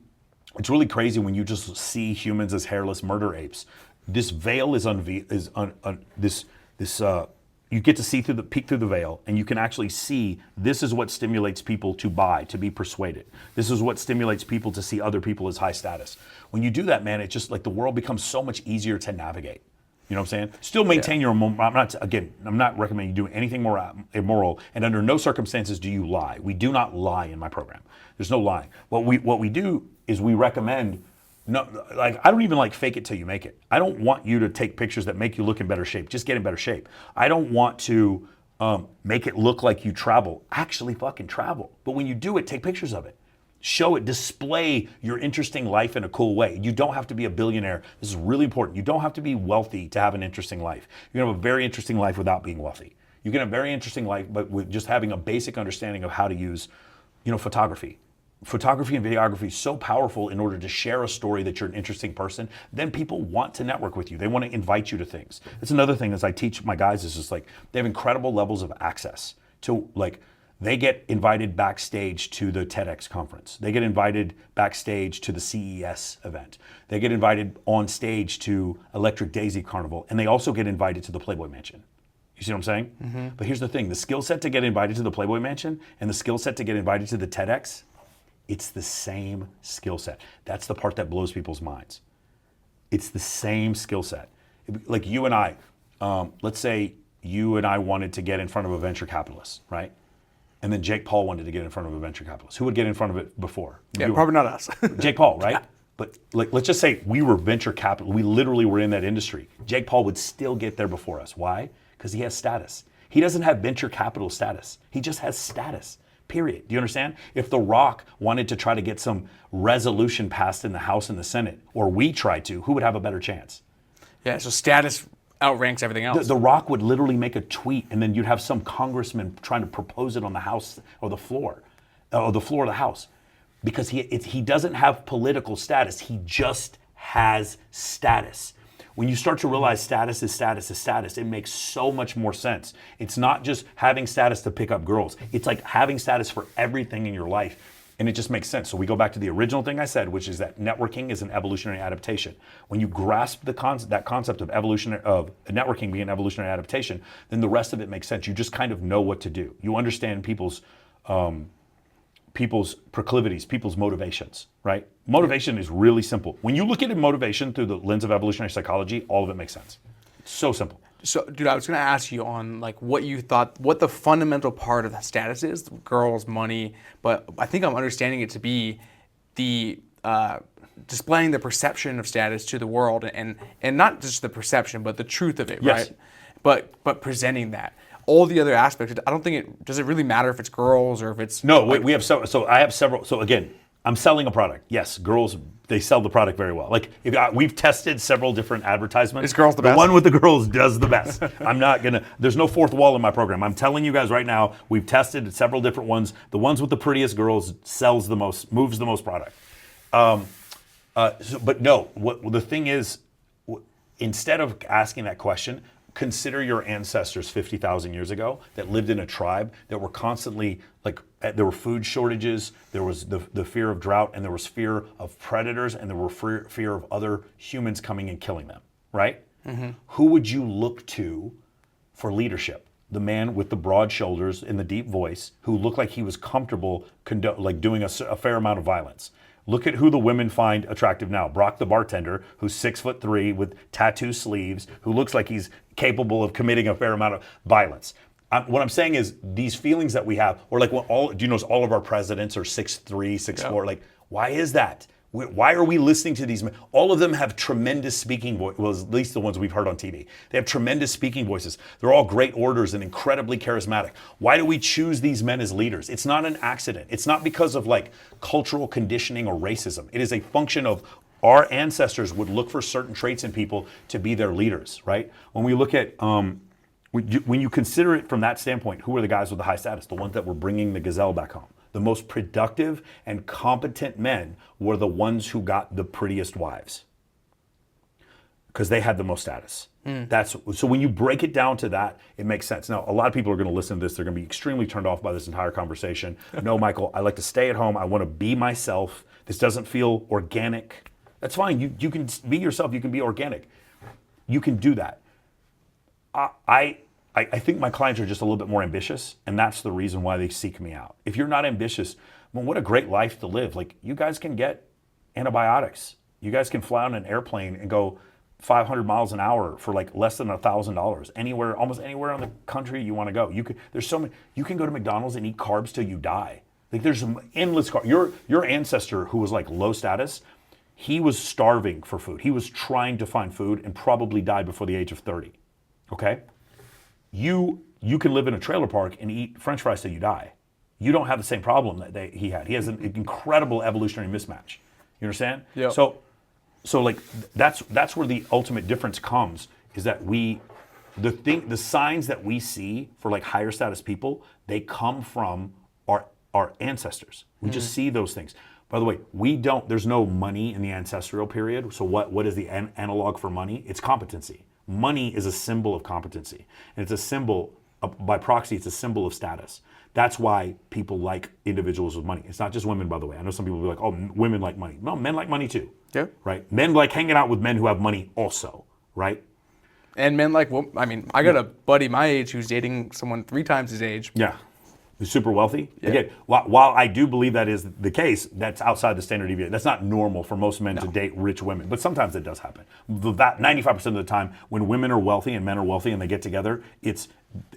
crazy when you just see humans as hairless murder apes. This veil you get to see peek through the veil, and you can actually see this is what stimulates people to buy, to be persuaded. This is what stimulates people to see other people as high status. When you do that, man, it's just like the world becomes so much easier to navigate. You know what I'm saying? Still maintain your. I'm not recommending you do anything more immoral, and under no circumstances do you lie. We do not lie in my program. There's no lying. What we do is we recommend. No, like I don't even like fake it till you make it. I don't want you to take pictures that make you look in better shape. Just get in better shape. I don't want to make it look like you travel. Actually, fucking travel. But when you do it, take pictures of it. Show it, display your interesting life in a cool way. You don't have to be a billionaire. This is really important. You don't have to be wealthy to have an interesting life. You can have a very interesting life without being wealthy. You can have a very interesting life, but with just having a basic understanding of how to use, photography. Photography and videography is so powerful in order to share a story that you're an interesting person. Then people want to network with you. They want to invite you to things. That's another thing as I teach my guys is just like they have incredible levels of access to like. They get invited backstage to the TEDx conference. They get invited backstage to the CES event. They get invited on stage to Electric Daisy Carnival. And they also get invited to the Playboy Mansion. You see what I'm saying? Mm-hmm. But here's the thing. The skill set to get invited to the Playboy Mansion and the skill set to get invited to the TEDx, it's the same skill set. That's the part that blows people's minds. It's the same skill set. Like you and I, let's say you and I wanted to get in front of a venture capitalist, right? And then Jake Paul wanted to get in front of a venture capitalist. Who would get in front of it before? Yeah, probably not us. Jake Paul, right? But like, let's just say we were venture capital. We literally were in that industry. Jake Paul would still get there before us. Why? Because he has status. He doesn't have venture capital status. He just has status, period. Do you understand? If The Rock wanted to try to get some resolution passed in the House and the Senate, or we tried to, who would have a better chance? Yeah, so status outranks everything else. The Rock would literally make a tweet, and then you'd have some congressman trying to propose it on the House or the floor of the House, because he doesn't have political status. He just has status. When you start to realize status is status is status, it makes so much more sense. It's not just having status to pick up girls. It's like having status for everything in your life. And it just makes sense. So we go back to the original thing I said, which is that networking is an evolutionary adaptation. When you grasp that concept of networking being an evolutionary adaptation, then the rest of it makes sense. You just kind of know what to do. You understand people's proclivities, people's motivations, right? Motivation is really simple. When you look at motivation through the lens of evolutionary psychology, all of it makes sense. It's so simple. So, dude, I was going to ask you on like what you thought, what the fundamental part of the status is, girls, money, but I think I'm understanding it to be the displaying the perception of status to the world, and not just the perception, but the truth of it, yes. right? But presenting that. All the other aspects, I don't think does it really matter if it's girls or if it's... No, we have so I have several. So again, I'm selling a product. Yes, girls, they sell the product very well. Like we've tested several different advertisements. Is girls the best? The one with the girls does the best. There's no fourth wall in my program. I'm telling you guys right now, we've tested several different ones. The ones with the prettiest girls sells the most, moves the most product. But no, the thing is, instead of asking that question, consider your ancestors 50,000 years ago that lived in a tribe that were constantly, like, there were food shortages, there was the fear of drought, and there was fear of predators, and there were fear of other humans coming and killing them, right? Mm-hmm. Who would you look to for leadership? The man with the broad shoulders and the deep voice who looked like he was comfortable doing a fair amount of violence. Look at who the women find attractive now. Brock the bartender, who's 6'3" with tattoo sleeves, who looks like he's capable of committing a fair amount of violence. What I'm saying is these feelings that we have, or like do you notice all of our presidents are 6'3", 6'4"? Yeah. Like, why is that? Why are we listening to these men? All of them have tremendous speaking voices, well, at least the ones we've heard on TV. They have tremendous speaking voices. They're all great orators and incredibly charismatic. Why do we choose these men as leaders? It's not an accident. It's not because of like cultural conditioning or racism. It is a function of our ancestors would look for certain traits in people to be their leaders, right? When we look at, when you consider it from that standpoint, who are the guys with the high status? The ones that were bringing the gazelle back home. The most productive and competent men were the ones who got the prettiest wives because they had the most status. So when you break it down to that, it makes sense. Now, a lot of people are going to listen to this. They're going to be extremely turned off by this entire conversation. No, Michael, I like to stay at home. I want to be myself. This doesn't feel organic. That's fine. You can be yourself. You can be organic. You can do that. I think my clients are just a little bit more ambitious, and that's the reason why they seek me out. If you're not ambitious, well, what a great life to live. Like, you guys can get antibiotics. You guys can fly on an airplane and go 500 miles an hour for like less than $1,000 anywhere, almost anywhere in the country you want to go. There's so many. You can go to McDonald's and eat carbs till you die. Like, there's endless carbs. Your ancestor who was like low status, he was starving for food. He was trying to find food and probably died before the age of 30. Okay? You can live in a trailer park and eat French fries till you die. You don't have the same problem that he had. He has an incredible evolutionary mismatch. You understand? Yeah. So like that's where the ultimate difference comes, is that the signs that we see for like higher status people, they come from our ancestors. We just see those things. By the way, there's no money in the ancestral period. So what is the analog for money? It's competency. Money is a symbol of competency. And it's a symbol, by proxy, it's a symbol of status. That's why people like individuals with money. It's not just women, by the way. I know some people will be like, oh, women like money. No, men like money too. Yeah. Right? Men like hanging out with men who have money also, right? And men like, well, I mean, I got a buddy my age who's dating someone 3 times his age. Yeah. Who's super wealthy. Yeah. Again, while I do believe that is the case, that's outside the standard deviation. That's not normal for most men to date rich women, but sometimes it does happen. 95% of the time, when women are wealthy and men are wealthy and they get together, it's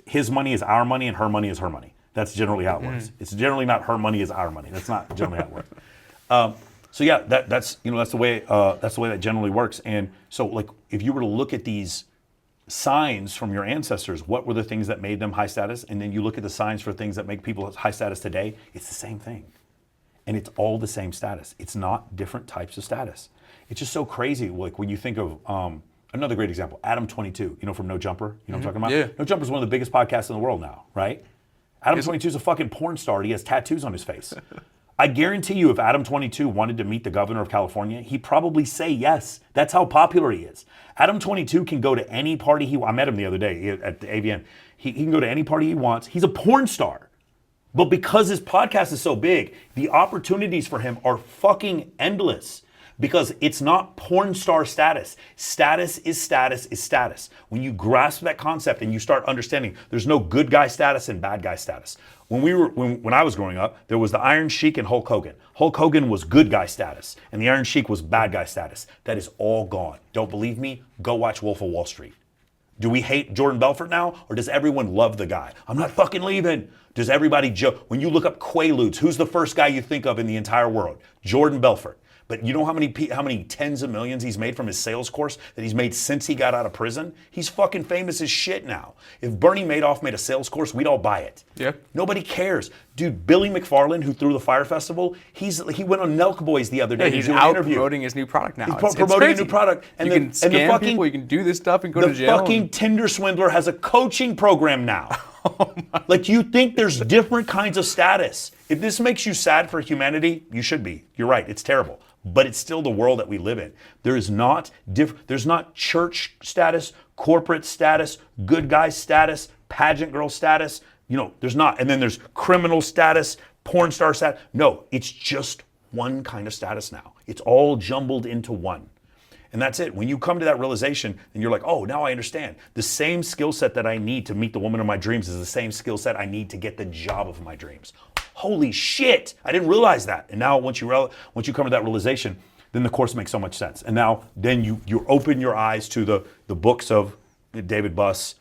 his money is our money and her money is her money. That's generally how it works. It's generally not her money is our money. That's not generally how it works. So yeah, that's the way that generally works. And so like if you were to look at these signs from your ancestors, what were the things that made them high status? And then you look at the signs for things that make people high status today, it's the same thing. And it's all the same status. It's not different types of status. It's just so crazy. Like when you think of another great example, Adam 22, from No Jumper. You know what I'm talking about? Yeah. No Jumper is one of the biggest podcasts in the world now, right? Adam 22 is a fucking porn star. He has tattoos on his face. I guarantee you if Adam 22 wanted to meet the governor of California, he'd probably say yes. That's how popular he is. Adam 22 can go to any party I met him the other day at the AVN. He can go to any party he wants. He's a porn star. But because his podcast is so big, the opportunities for him are fucking endless. Because it's not porn star status. Status is status is status. When you grasp that concept and you start understanding there's no good guy status and bad guy status. When I was growing up, there was the Iron Sheik and Hulk Hogan. Hulk Hogan was good guy status and the Iron Sheik was bad guy status. That is all gone. Don't believe me? Go watch Wolf of Wall Street. Do we hate Jordan Belfort now or does everyone love the guy? I'm not fucking leaving. Does everybody joke? When you look up Quaaludes, who's the first guy you think of in the entire world? Jordan Belfort. But you know how many tens of millions he's made from his sales course that he's made since he got out of prison? He's fucking famous as shit now. If Bernie Madoff made a sales course, we'd all buy it. Yeah. Nobody cares. Dude, Billy McFarland, who threw the Fire Festival, he went on Nelk Boys the other day. Yeah, he's doing out an interview. promoting his new product now. He's promoting a new product. And you can scam people, you can do this stuff and go to jail. The fucking Tinder swindler has a coaching program now. Like you think there's different kinds of status. If this makes you sad for humanity, you should be. You're right, it's terrible. But it's still the world that we live in. There's not church status, corporate status, good guy status, pageant girl status. There's not. And then there's criminal status, porn star status. No, it's just one kind of status now. It's all jumbled into one. And that's it. When you come to that realization, then you're like, oh, now I understand. The same skill set that I need to meet the woman of my dreams is the same skill set I need to get the job of my dreams. Holy shit, I didn't realize that. And now once you come to that realization, then the course makes so much sense. And now then you open your eyes to the books of David Buss,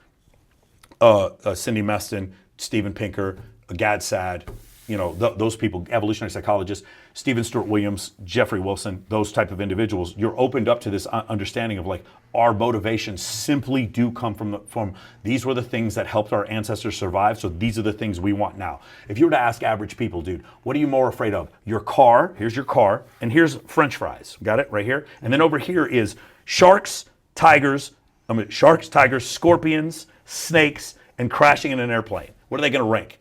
Cindy Meston, Steven Pinker, Gad Saad, those people, evolutionary psychologists, Stephen Stewart Williams, Jeffrey Wilson, those type of individuals. You're opened up to this understanding of like our motivations simply do come from these were the things that helped our ancestors survive. So these are the things we want now. If you were to ask average people, dude, what are you more afraid of? Your car, here's your car, and here's French fries. Got it right here? And then over here is sharks, tigers, scorpions, snakes, and crashing in an airplane. What are they going to rank?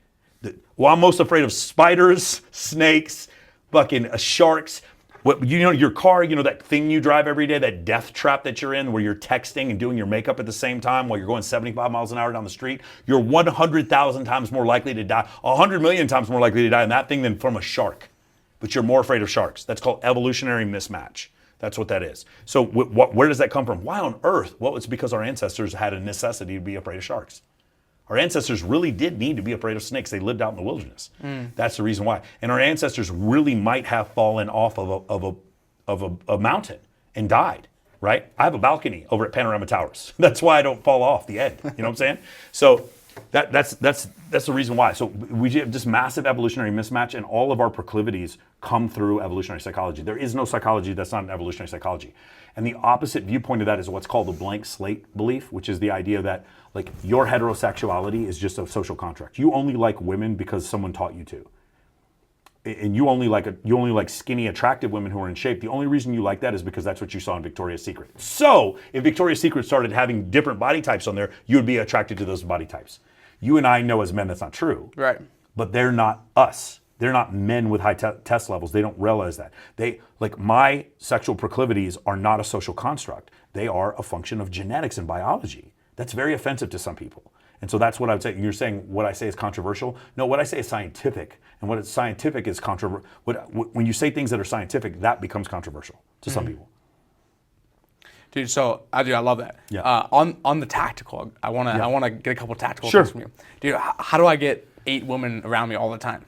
Well, I'm most afraid of spiders, snakes, fucking sharks. Your car, that thing you drive every day, that death trap that you're in where you're texting and doing your makeup at the same time while you're going 75 miles an hour down the street, you're 100,000 times more likely to die, 100 million times more likely to die in that thing than from a shark. But you're more afraid of sharks. That's called evolutionary mismatch. That's what that is. So where does that come from? Why on earth? Well, it's because our ancestors had a necessity to be afraid of sharks. Our ancestors really did need to be afraid of snakes. They lived out in the wilderness. That's the reason why. And our ancestors really might have fallen off of a mountain and died, right? I have a balcony over at Panorama Towers. That's why I don't fall off the edge. You know what I'm saying? So that's the reason why. So we have this massive evolutionary mismatch, and all of our proclivities come through evolutionary psychology. There is no psychology that's not an evolutionary psychology. And the opposite viewpoint of that is what's called the blank slate belief, which is the idea that like your heterosexuality is just a social contract. You only like women because someone taught you to. And you only like skinny, attractive women who are in shape. The only reason you like that is because that's what you saw in Victoria's Secret. So if Victoria's Secret started having different body types on there, you would be attracted to those body types. You and I know as men that's not true. Right. But they're not us. They're not men with high test levels. They don't realize that. My sexual proclivities are not a social construct. They are a function of genetics and biology. That's very offensive to some people. And so that's what I would say. You're saying what I say is controversial? No, what I say is scientific. And what is scientific is when you say things that are scientific, that becomes controversial to some people. Dude, so I love that. Yeah. On the tactical, I wanna get a couple tactical Sure. things from you, dude. How do I get 8 women around me all the time?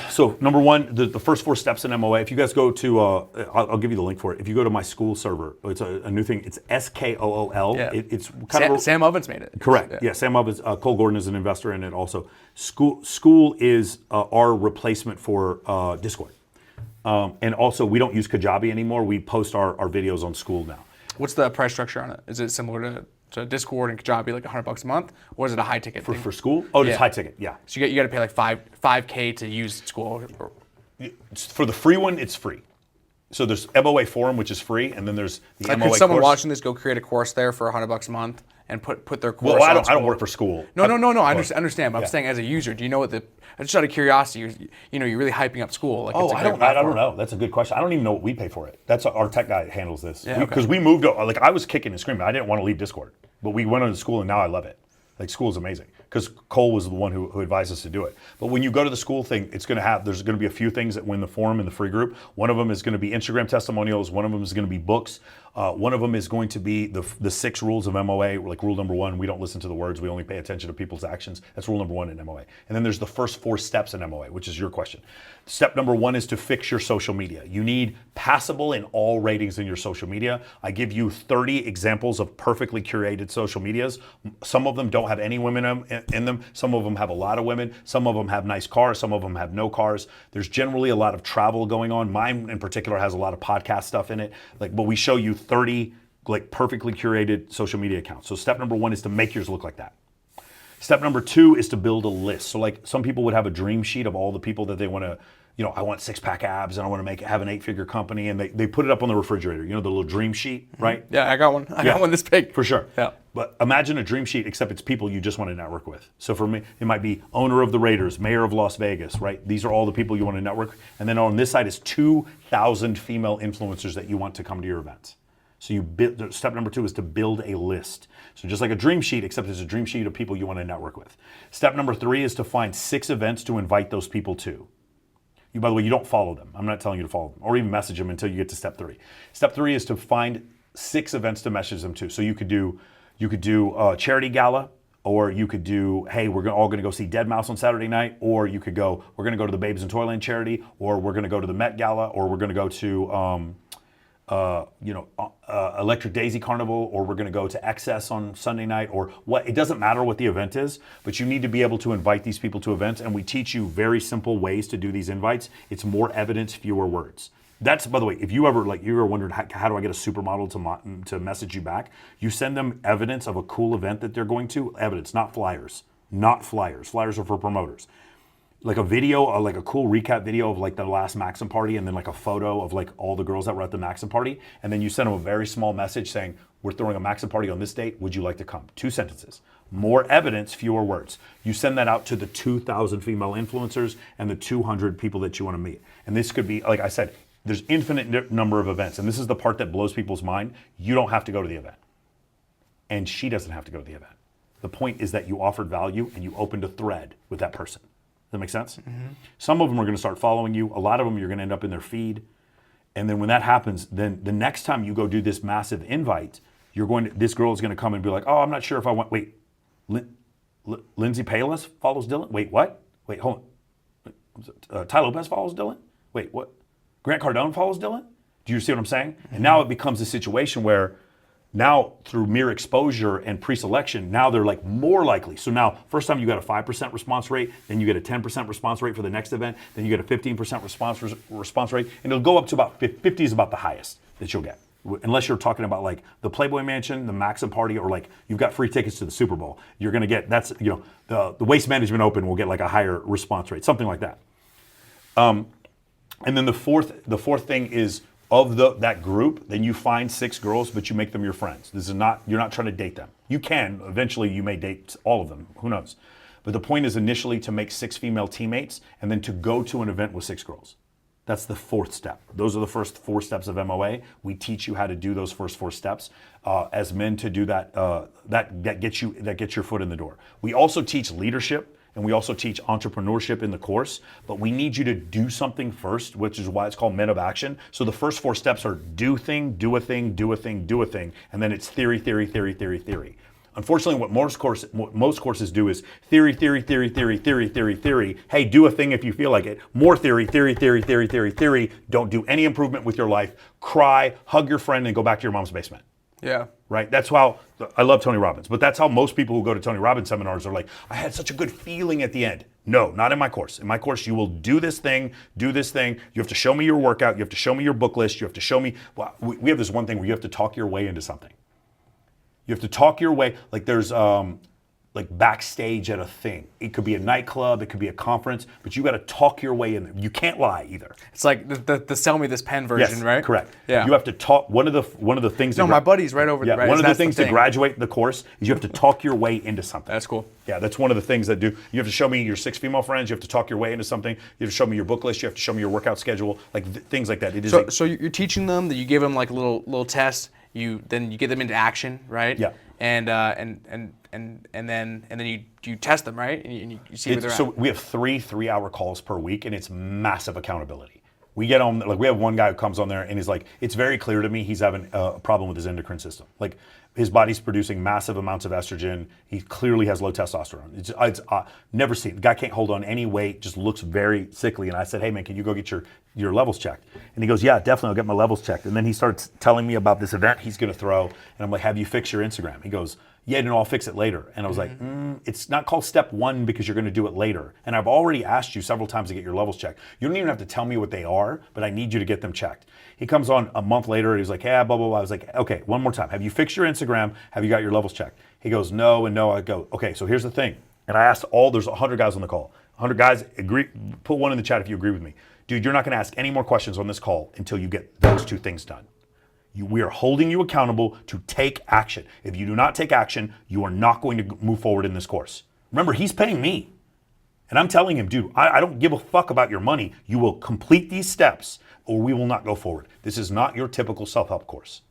So number one, the first 4 steps in MOA. If you guys go to, I'll give you the link for it. If you go to my school server, it's a new thing. It's SKOOL. Yeah. It's kind of Sam Ovens made it. correct. Yeah, Sam Ovens, Cole Gordon is an investor in it also. School is our replacement for Discord. And also, we don't use Kajabi anymore. We post our videos on School now. What's the price structure on it? Is it similar to Discord and Kajabi, like $100 a month, or is it a high ticket thing? For School? Oh, it's Yeah. high ticket, yeah. So you got to pay like $5K to use School. For the free one, it's free. So there's MOA Forum, which is free, and then there's the Like, MOA could someone course. watching this go create a course there for $100 a month and put their course? Well, I on don't School? work for School. No. I understand. But I'm saying as a user, do you know what just out of curiosity, you're really hyping up School. Like, it's a I great don't platform. know. That's a good question. I don't even know what we pay for it. That's our tech guy handles this. Yeah, Because we moved, like I was kicking and screaming. I didn't want to leave Discord, but we went on to School and now I love it. Like School is amazing because Cole was the one who advised us to do it. But when you go to the School thing, there's going to be a few things that win the forum and the free group. One of them is going to be Instagram testimonials. One of them is going to be books. One of them is going to be the 6 rules of MOA. Like rule number 1, we don't listen to the words. We only pay attention to people's actions. That's rule number 1 in MOA. And then there's the first 4 steps in MOA, which is your question. Step number 1 is to fix your social media. You need passable in all ratings in your social media. I give you 30 examples of perfectly curated social medias. Some of them don't have any women in them. Some of them have a lot of women. Some of them have nice cars. Some of them have no cars. There's generally a lot of travel going on. Mine in particular has a lot of podcast stuff in it. But we show you 30 like perfectly curated social media accounts. So step number 1 is to make yours look like that. Step number 2 is to build a list. So like some people would have a dream sheet of all the people that they want to, I want 6-pack abs and I want to have an 8-figure company, and they put it up on the refrigerator, the little dream sheet, right? Yeah, I got one. I got one this big. For sure. Yeah. But imagine a dream sheet, except it's people you just want to network with. So for me, it might be owner of the Raiders, mayor of Las Vegas, right? These are all the people you want to network. And then on this side is 2,000 female influencers that you want to come to your events. So step number 2 is to build a list. So just like a dream sheet, except it's a dream sheet of people you want to network with. Step number 3 is to find 6 events to invite those people to. By the way, you don't follow them. I'm not telling you to follow them or even message them until you get to step 3. Step 3 is to find 6 events to message them to. So you could do a charity gala, or you could do, hey, we're all going to go see Deadmau5 on Saturday night, or you could go, we're going to go to the Babes in Toyland charity, or we're going to go to the Met Gala, or we're going to go to Electric Daisy Carnival, or we're going to go to Excess on Sunday night, or what. It doesn't matter what the event is, but you need to be able to invite these people to events, and we teach you very simple ways to do these invites. It's more evidence, fewer words. That's, by the way, if you ever wondered how do I get a supermodel to message you back, you send them evidence of a cool event that they're going to. Evidence, not flyers. Flyers are for promoters. Like a video, like a cool recap video of like the last Maxim party, and then like a photo of like all the girls that were at the Maxim party, and then you send them a very small message saying, we're throwing a Maxim party on this date, would you like to come? 2 sentences. More evidence, fewer words. You send that out to the 2,000 female influencers and the 200 people that you want to meet. And this could be, like I said, there's infinite number of events, and this is the part that blows people's mind. You don't have to go to the event. And she doesn't have to go to the event. The point is that you offered value and you opened a thread with that person. Does that make sense? Mm-hmm. Some of them are going to start following you. A lot of them you're going to end up in their feed. And then when that happens, then the next time you go do this massive invite, this girl is going to come and be like, oh, I'm not sure if I want, wait, Lindsay Palis follows Dylan? Wait, what? Wait, hold on. Ty Lopez follows Dylan? Wait, what? Grant Cardone follows Dylan? Do you see what I'm saying? Mm-hmm. And now it becomes a situation where now through mere exposure and pre-selection, now they're like more likely. So now, first time you got a 5% response rate, then you get a 10% response rate for the next event, then you get a 15% response rate, and it'll go up to about 50 is about the highest that you'll get. Unless you're talking about like the Playboy Mansion, the Maxim party, or like you've got free tickets to the Super Bowl. You're gonna get, the Waste Management Open will get like a higher response rate, something like that. And then the fourth thing is, of that group, then you find 6 girls, but you make them your friends. You're not trying to date them. You can, eventually you may date all of them, who knows. But the point is initially to make 6 female teammates and then to go to an event with 6 girls. That's the 4th step. Those are the first 4 steps of MOA. We teach you how to do those first 4 steps. As men to do that, that gets your foot in the door. We also teach leadership. and we also teach entrepreneurship in the course, but we need you to do something first, which is why it's called Men of Action. So the first 4 steps are do thing, do a thing, do a thing, do a thing, and then it's theory, theory, theory, theory, theory. Unfortunately, what most courses do is theory, theory, theory, theory, theory, theory, theory. Hey, do a thing if you feel like it. More theory, theory, theory, theory, theory, theory. Don't do any improvement with your life. Cry, hug your friend, and go back to your mom's basement. Yeah. Right? That's how, I love Tony Robbins, but that's how most people who go to Tony Robbins seminars are like, I had such a good feeling at the end. No, not in my course. In my course, you will do this thing. You have to show me your workout. You have to show me your book list. You have to show me, well, we have this one thing where you have to talk your way into something. You have to talk your way, like there's like backstage at a thing. It could be a nightclub, it could be a conference, but you got to talk your way in there. You can't lie either. It's like the sell me this pen version, Yes, right? correct. Yeah. You have to talk. One of the things. No, my buddy's right over there. Right? One of the That's things to thing. graduate the course is you have to talk your way into something. That's cool. Yeah, that's one of the things that do. You have to show me your 6 female friends. You have to talk your way into something. You have to show me your book list. You have to show me your workout schedule, like things like that. It is. So you're teaching them that you give them like a little test. Then you get them into action, right? Yeah. And then you test them, right? And you see where they're So at. we have 3-hour calls per week, and it's massive accountability. We get on, like we have one guy who comes on there and he's like, it's very clear to me he's having a problem with his endocrine system. Like his body's producing massive amounts of estrogen. He clearly has low testosterone. It's never seen. The guy can't hold on any weight, just looks very sickly. And I said, hey man, can you go get your levels checked? And he goes, yeah, definitely, I'll get my levels checked. And then he starts telling me about this event he's gonna throw. And I'm like, have you fixed your Instagram? He goes, yeah, no, I'll fix it later. And I was like, it's not called step 1 because you're gonna do it later. And I've already asked you several times to get your levels checked. You don't even have to tell me what they are, but I need you to get them checked. He comes on a month later and he's like, yeah, blah, blah, blah. I was like, okay, one more time. Have you fixed your Instagram? Have you got your levels checked? He goes, no and no. I go, okay, so here's the thing. And I asked there's 100 guys on the call. 100 guys, agree, put 1 in the chat if you agree with me. Dude, you're not gonna ask any more questions on this call until you get those 2 things done. We are holding you accountable to take action. If you do not take action, you are not going to move forward in this course. Remember, he's paying me. And I'm telling him, dude, I don't give a fuck about your money. You will complete these steps or we will not go forward. This is not your typical self-help course.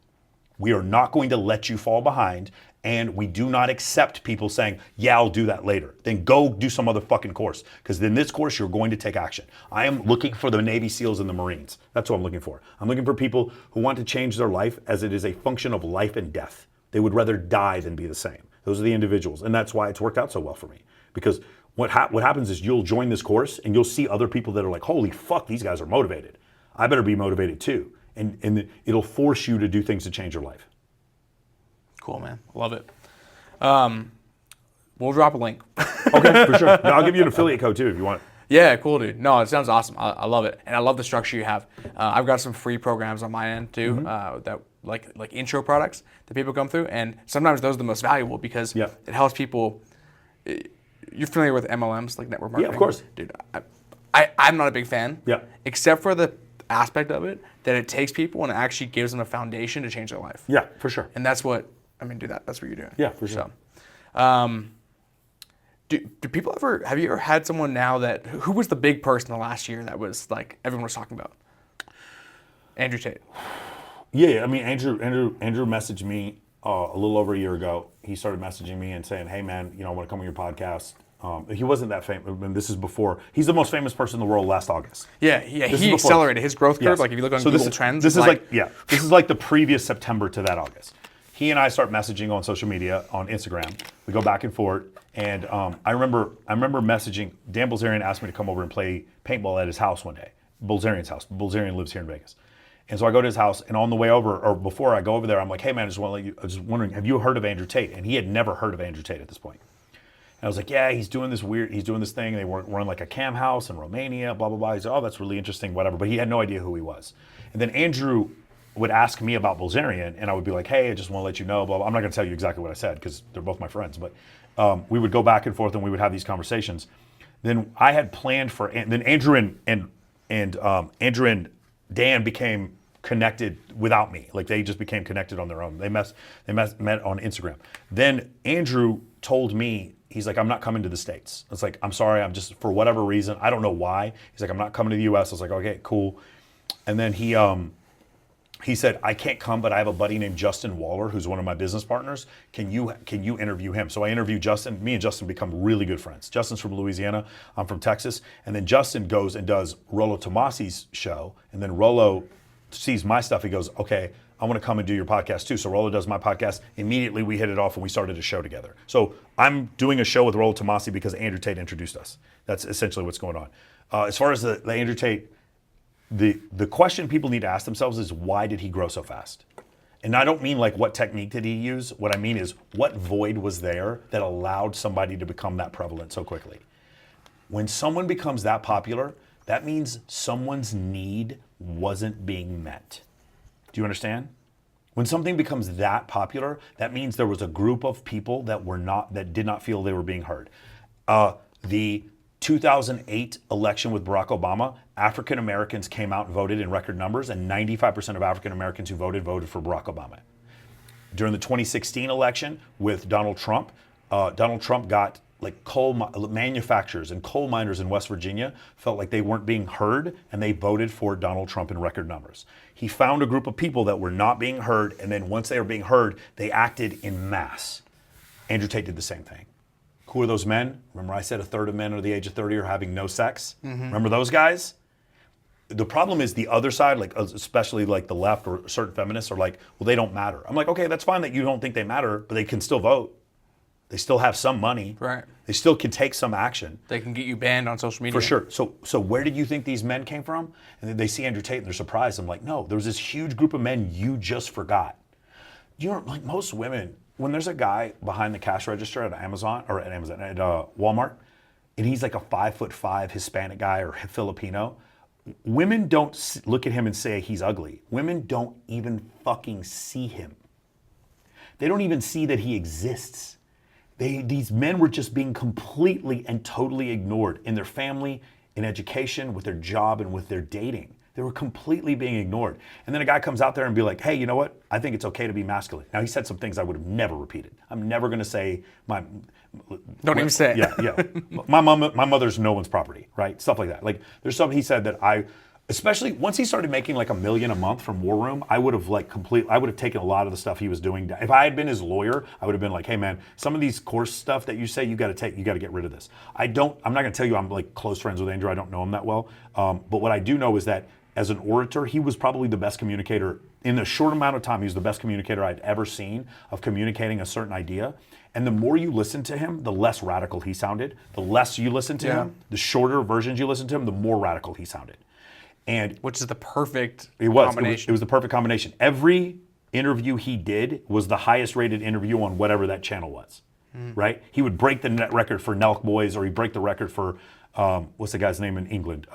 We are not going to let you fall behind, and we do not accept people saying, yeah, I'll do that later. Then go do some other fucking course, because in this course, you're going to take action. I am looking for the Navy SEALs and the Marines. That's what I'm looking for. I'm looking for people who want to change their life as it is a function of life and death. They would rather die than be the same. Those are the individuals, and that's why it's worked out so well for me. Because what happens is you'll join this course, and you'll see other people that are like, holy fuck, these guys are motivated. I better be motivated too. And it'll force you to do things to change your life. Cool, man. Love it. We'll drop a link. Okay, for sure. No, I'll give you an affiliate code too if you want. Yeah, cool, dude. No, it sounds awesome. I love it, and I love the structure you have. I've got some free programs on my end too, that like intro products that people come through, and sometimes those are the most valuable because it helps people. You're familiar with MLMs, like network marketing? Yeah, of course, dude. I'm not a big fan. Yeah. Except for the aspect of it that it takes people and actually gives them a foundation to change their life. Yeah, for sure. And that's what that's what you're doing. Yeah, for sure. So, do people have you ever had someone now who was the big person the last year that was like everyone was talking about? Andrew Tate. Yeah, I mean, Andrew messaged me a little over a year ago. He started messaging me and saying, hey man, I want to come on your podcast. He wasn't that famous. I mean, this is before. He's the most famous person in the world last August. Yeah. He accelerated his growth curve. Yes. Like if you look on Google Trends. This is like the previous September to that August. He and I start messaging on social media, on Instagram. We go back and forth. And I remember messaging, Dan Bilzerian asked me to come over and play paintball at his house one day. Bilzerian's house. Bilzerian lives here in Vegas. And so I go to his house, and on the way over, or before I go over there, I'm like, hey man, I was just wondering, have you heard of Andrew Tate? And he had never heard of Andrew Tate at this point. And I was like, yeah, he's doing this thing. They run like a cam house in Romania, blah, blah, blah. He said, oh, that's really interesting, whatever. But he had no idea who he was. And then Andrew would ask me about Bilzerian, and I would be like, hey, I just want to let you know, blah, blah. I'm not going to tell you exactly what I said because they're both my friends. But we would go back and forth, and we would have these conversations. Then I had planned then Andrew and Dan became connected without me. Like they just became connected on their own. They met on Instagram. Then Andrew told me, he's like, I'm not coming to the States. It's like, I'm sorry, I'm just, for whatever reason, I don't know why. He's like, I'm not coming to the US. I was like, okay, cool. And then he he said, I can't come, but I have a buddy named Justin Waller, who's one of my business partners. Can you interview him? So I interview Justin. Me and Justin become really good friends. Justin's from Louisiana. I'm from Texas. And then Justin goes and does Rollo Tomasi's show. And then Rollo sees my stuff. He goes, okay, I want to come and do your podcast too. So Rollo does my podcast. Immediately we hit it off and we started a show together. So I'm doing a show with Rollo Tomasi because Andrew Tate introduced us. That's essentially what's going on. As far as the Andrew Tate, the question people need to ask themselves is, why did he grow so fast? And I don't mean like what technique did he use. What I mean is, what void was there that allowed somebody to become that prevalent so quickly? When someone becomes that popular, that means someone's need wasn't being met. Do you understand? When something becomes that popular, that means there was a group of people that did not feel they were being heard. The 2008 election with Barack Obama, African Americans came out and voted in record numbers, and 95% of African Americans who voted for Barack Obama. During the 2016 election with Donald Trump got like coal manufacturers and coal miners in West Virginia felt like they weren't being heard, and they voted for Donald Trump in record numbers. He found a group of people that were not being heard, and then once they were being heard, they acted in mass. Andrew Tate did the same thing. Who are those men? Remember I said a third of men under the age of 30 are having no sex? Mm-hmm. Remember those guys? The problem is the other side, like especially like the left or certain feminists are like, well, they don't matter. I'm like, okay, that's fine that you don't think they matter, but they can still vote. They still have some money. Right. They still can take some action. They can get you banned on social media. For sure. So where did you think these men came from? And then they see Andrew Tate and they're surprised. I'm like, no, there was this huge group of men you just forgot. You know, like most women, when there's a guy behind the cash register at Walmart, and he's like a 5'5" Hispanic guy or Filipino, women don't look at him and say he's ugly. Women don't even fucking see him. They don't even see that he exists. These men were just being completely and totally ignored in their family, in education, with their job, and with their dating. They were completely being ignored. And then a guy comes out there and be like, hey, you know what? I think it's okay to be masculine. Now, he said some things I would have never repeated. I'm never going to say Don't even say it. Yeah. My mother's no one's property, right? Stuff like that. Like, there's something he said that especially once he started making like $1 million a month from War Room, I would have taken a lot of the stuff he was doing. If I had been his lawyer, I would have been like, hey man, some of these course stuff that you say, you got to get rid of this. I'm not going to tell you I'm like close friends with Andrew. I don't know him that well. But what I do know is that as an orator, he was probably the best communicator. In a short amount of time, he was the best communicator I'd ever seen of communicating a certain idea. And the more you listen to him, the less radical he sounded. The less you listen to him, the shorter versions you listen to him, the more radical he sounded. And which is the perfect combination. It was the perfect combination. Every interview he did was the highest rated interview on whatever that channel was, right? He would break the net record for Nelk Boys, or he'd break the record for, what's the guy's name in England?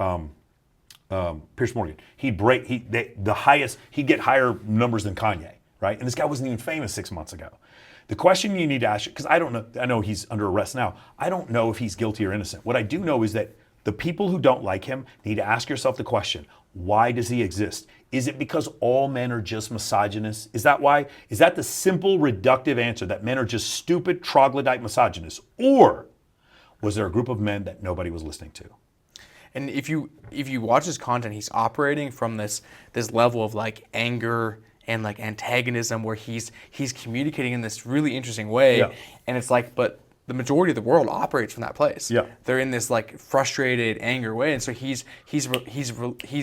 Pierce Morgan. He'd get higher numbers than Kanye, right? And this guy wasn't even famous 6 months ago. The question you need to ask, because I don't know, I know he's under arrest now. I don't know if he's guilty or innocent. What I do know is that the people who don't like him need to ask yourself the question, why does he exist? Is it because all men are just misogynists? Is that why? Is that the simple, reductive answer, that men are just stupid, troglodyte misogynists? Or was there a group of men that nobody was listening to? And if you watch his content, he's operating from this level of like anger and like antagonism, where he's communicating in this really interesting way. Yeah. And it's like, but the majority of the world operates from that place. Yeah. They're in this like frustrated, anger way, and so he's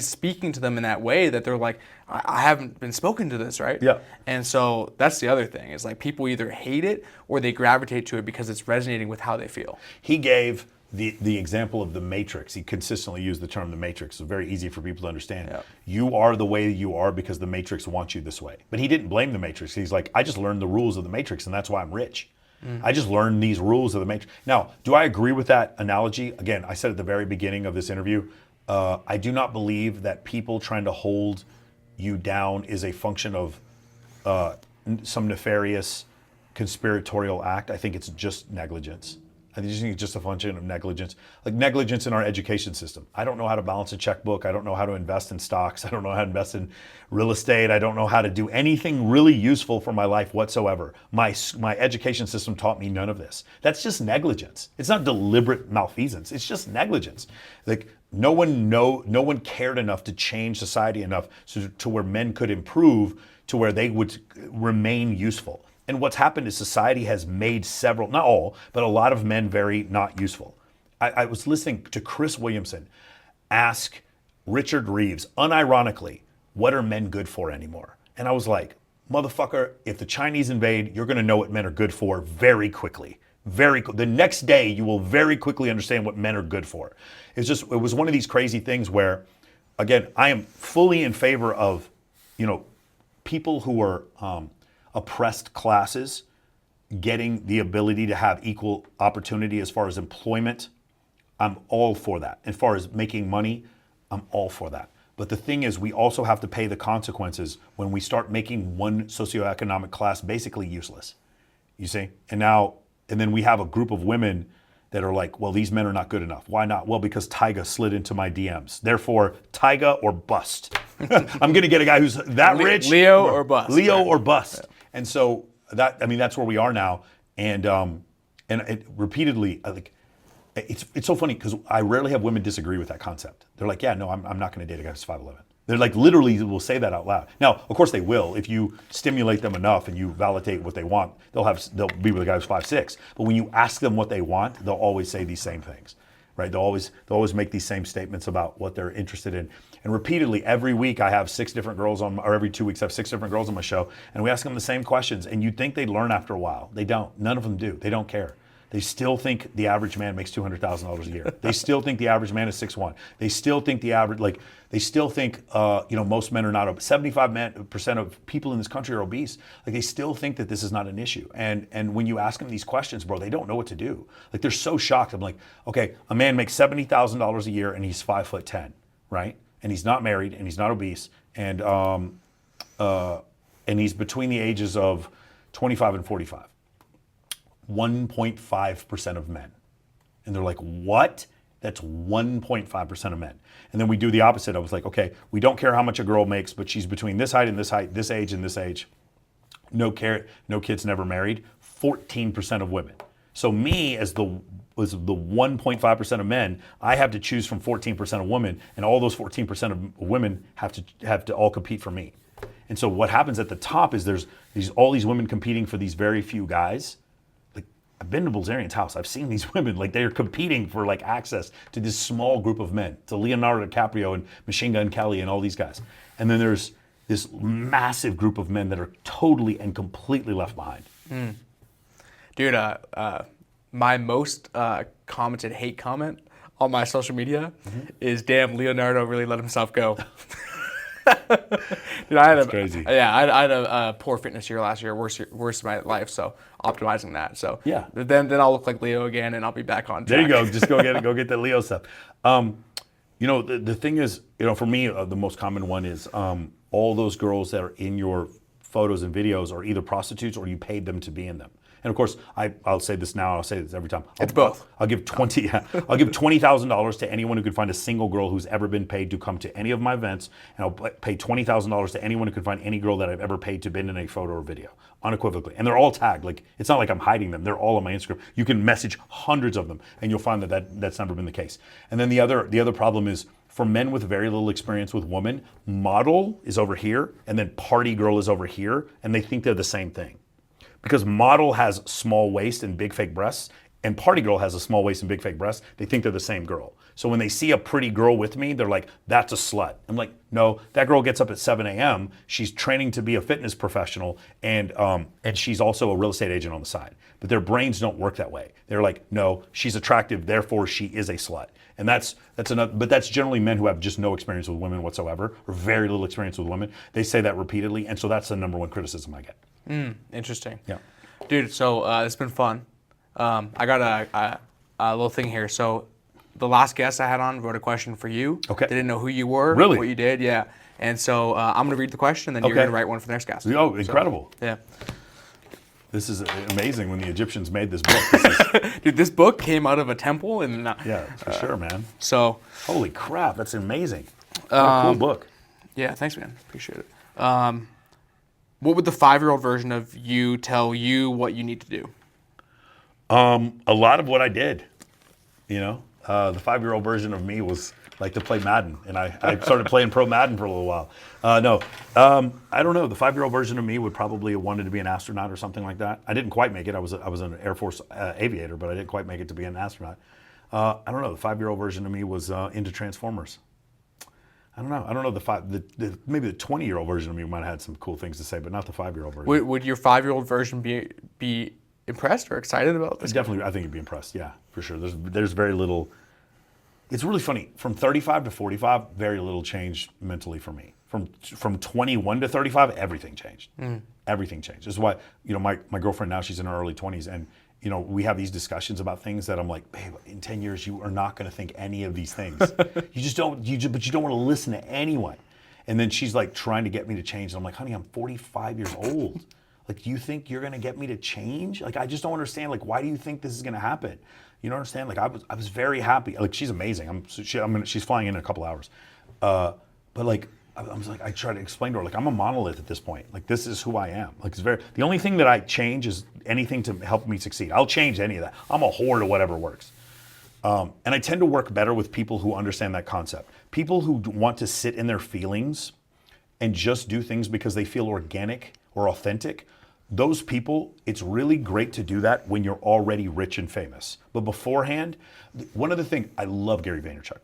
speaking to them in that way that they're like, I haven't been spoken to this, right? Yeah. And so that's the other thing, is like people either hate it or they gravitate to it because it's resonating with how they feel. He gave the example of the Matrix. He consistently used the term the Matrix. It's very easy for people to understand. Yeah. You are the way you are because the Matrix wants you this way. But he didn't blame the Matrix. He's like, I just learned the rules of the Matrix, and that's why I'm rich. I just learned these rules of the Matrix. Now, do I agree with that analogy? Again, I said at the very beginning of this interview, I do not believe that people trying to hold you down is a function of some nefarious conspiratorial act. I think it's just negligence. I just think it's just a function of negligence, like negligence in our education system. I don't know how to balance a checkbook. I don't know how to invest in stocks. I don't know how to invest in real estate. I don't know how to do anything really useful for my life whatsoever. My education system taught me none of this. That's just negligence. It's not deliberate malfeasance. It's just negligence. Like no one cared enough to change society enough to where men could improve to where they would remain useful. And what's happened is society has made several, not all, but a lot of men very not useful. I was listening to Chris Williamson ask Richard Reeves, unironically, what are men good for anymore? And I was like, motherfucker, if the Chinese invade, you're gonna know what men are good for very quickly. The next day, you will very quickly understand what men are good for. It was one of these crazy things where, again, I am fully in favor of, people who are oppressed classes getting the ability to have equal opportunity as far as employment. I'm all for that. As far as making money, I'm all for that. But the thing is, we also have to pay the consequences when we start making one socioeconomic class basically useless. You see? And then we have a group of women that are like, well, these men are not good enough. Why not? Well, because Tyga slid into my DMs. Therefore, Tyga or bust. I'm going to get a guy who's that rich. Leo or bust. Leo or bust. Yeah. And so that's where we are now. And repeatedly, like, it's so funny because I rarely have women disagree with that concept. They're like, yeah, no, I'm not going to date a guy who's 5'11". They're like, literally will say that out loud. Now, of course they will. If you stimulate them enough and you validate what they want, they'll be with a guy who's 5'6". But when you ask them what they want, they'll always say these same things, right? They'll always make these same statements about what they're interested in. And repeatedly, every week I have 6 different girls or every 2 weeks I have 6 different girls on my show, and we ask them the same questions. And you'd think they'd learn after a while. They don't. None of them do. They don't care. They still think the average man makes $200,000 a year. They still think the average man is 6'1". They still think most men are not obese. 75% of people in this country are obese. Like, they still think that this is not an issue. And when you ask them these questions, bro, they don't know what to do. Like, they're so shocked. I'm like, okay, a man makes $70,000 a year and he's 5'10", right? And he's not married and he's not obese and he's between the ages of 25 and 45. 1.5% of men. And they're like, what? That's 1.5% of men. And then we do the opposite. I was like, okay, we don't care how much a girl makes, but she's between this height, this age and this age. No kids, never married. 14% of women. So me, as the 1.5% of men, I have to choose from 14% of women, and all those 14% of women have to all compete for me. And so what happens at the top is there's all these women competing for these very few guys. I've been to Bilzerian's house. I've seen these women, like, they're competing for like access to this small group of men, to Leonardo DiCaprio and Machine Gun Kelly and all these guys. And then there's this massive group of men that are totally and completely left behind. Dude, my most commented hate comment on my social media is, damn, Leonardo really let himself go. Dude, That's crazy. Yeah, I had a poor fitness year last year, worst of my life. So optimizing that. So yeah, then I'll look like Leo again, and I'll be back on track. There you go. Just go get that Leo stuff. The thing is, for me, the most common one is all those girls that are in your photos and videos are either prostitutes or you paid them to be in them. And of course, I'll say this now. I'll say this every time. It's both. I'll give $20,000 to anyone who could find a single girl who's ever been paid to come to any of my events, and I'll pay $20,000 to anyone who could find any girl that I've ever paid to be in a photo or video, unequivocally. And they're all tagged. Like, it's not like I'm hiding them. They're all on my Instagram. You can message hundreds of them, and you'll find that's never been the case. And then the other problem is, for men with very little experience with women, model is over here, and then party girl is over here, and they think they're the same thing. Because model has small waist and big fake breasts, and party girl has a small waist and big fake breasts, they think they're the same girl. So when they see a pretty girl with me, they're like, that's a slut. I'm like, no, that girl gets up at 7 a.m. She's training to be a fitness professional, and she's also a real estate agent on the side. But their brains don't work that way. They're like, no, she's attractive, therefore she is a slut. And that's another, but that's generally men who have just no experience with women whatsoever, or very little experience with women. They say that repeatedly, and so that's the number one criticism I get. Interesting. Yeah. Dude, so it's been fun. I got a little thing here. So the last guest I had on wrote a question for you. Okay. They didn't know who you were, really? What you did, yeah. And so I'm going to read the question, and then you're going to write one for the next guest. Oh, incredible. So, yeah. This is amazing when the Egyptians made this book. Dude, this book came out of a temple. Yeah, for sure, man. So. Holy crap, that's amazing. What a cool book. Yeah, thanks, man. Appreciate it. What would the 5-year-old version of you tell you what you need to do? A lot of what I did. The 5-year-old version of me was like to play Madden, and I started playing pro Madden for a little while. I don't know. The 5-year-old version of me would probably have wanted to be an astronaut or something like that. I didn't quite make it. I was an Air Force aviator, but I didn't quite make it to be an astronaut. I don't know. The 5-year-old version of me was into Transformers. I don't know. Maybe the 20-year-old version of me might have had some cool things to say, but not the 5-year-old version. Would your 5-year-old version be impressed or excited about this? Definitely, I think he'd be impressed. Yeah, for sure. There's very little. It's really funny. From 35 to 45, very little changed mentally for me. From 21 to 35, everything changed. Everything changed. This is why, my girlfriend now, she's in her early 20s, and we have these discussions about things that I'm like, babe, in 10 years you are not going to think any of these things. But you don't want to listen to anyone. And then she's like trying to get me to change, and I'm like, honey, I'm 45 years old. Like, you think you're going to get me to change? Like, I just don't understand. Like, why do you think this is going to happen? You don't understand? Like, I was very happy. Like, she's amazing. She's flying in a couple hours. But like, I try to explain to her, like, I'm a monolith at this point. Like, this is who I am. Like, the only thing that I change is anything to help me succeed. I'll change any of that. I'm a whore to whatever works. And I tend to work better with people who understand that concept. People who want to sit in their feelings and just do things because they feel organic or authentic. Those people, it's really great to do that when you're already rich and famous. But beforehand, one of the things, I love Gary Vaynerchuk.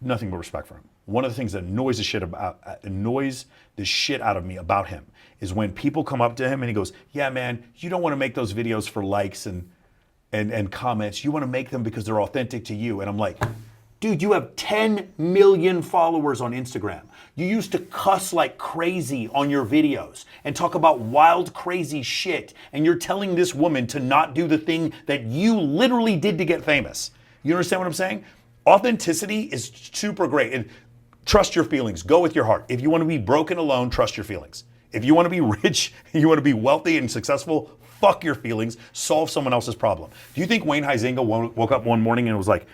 Nothing but respect for him. One of the things that annoys the shit out of me about him is when people come up to him and he goes, yeah, man, you don't want to make those videos for likes and comments. You want to make them because they're authentic to you. And I'm like, dude, you have 10 million followers on Instagram. You used to cuss like crazy on your videos and talk about wild, crazy shit. And you're telling this woman to not do the thing that you literally did to get famous. You understand what I'm saying? Authenticity is super great. And trust your feelings. Go with your heart. If you want to be broken alone, trust your feelings. If you want to be rich, you want to be wealthy and successful, fuck your feelings. Solve someone else's problem. Do you think Wayne Huizenga woke up one morning and was like,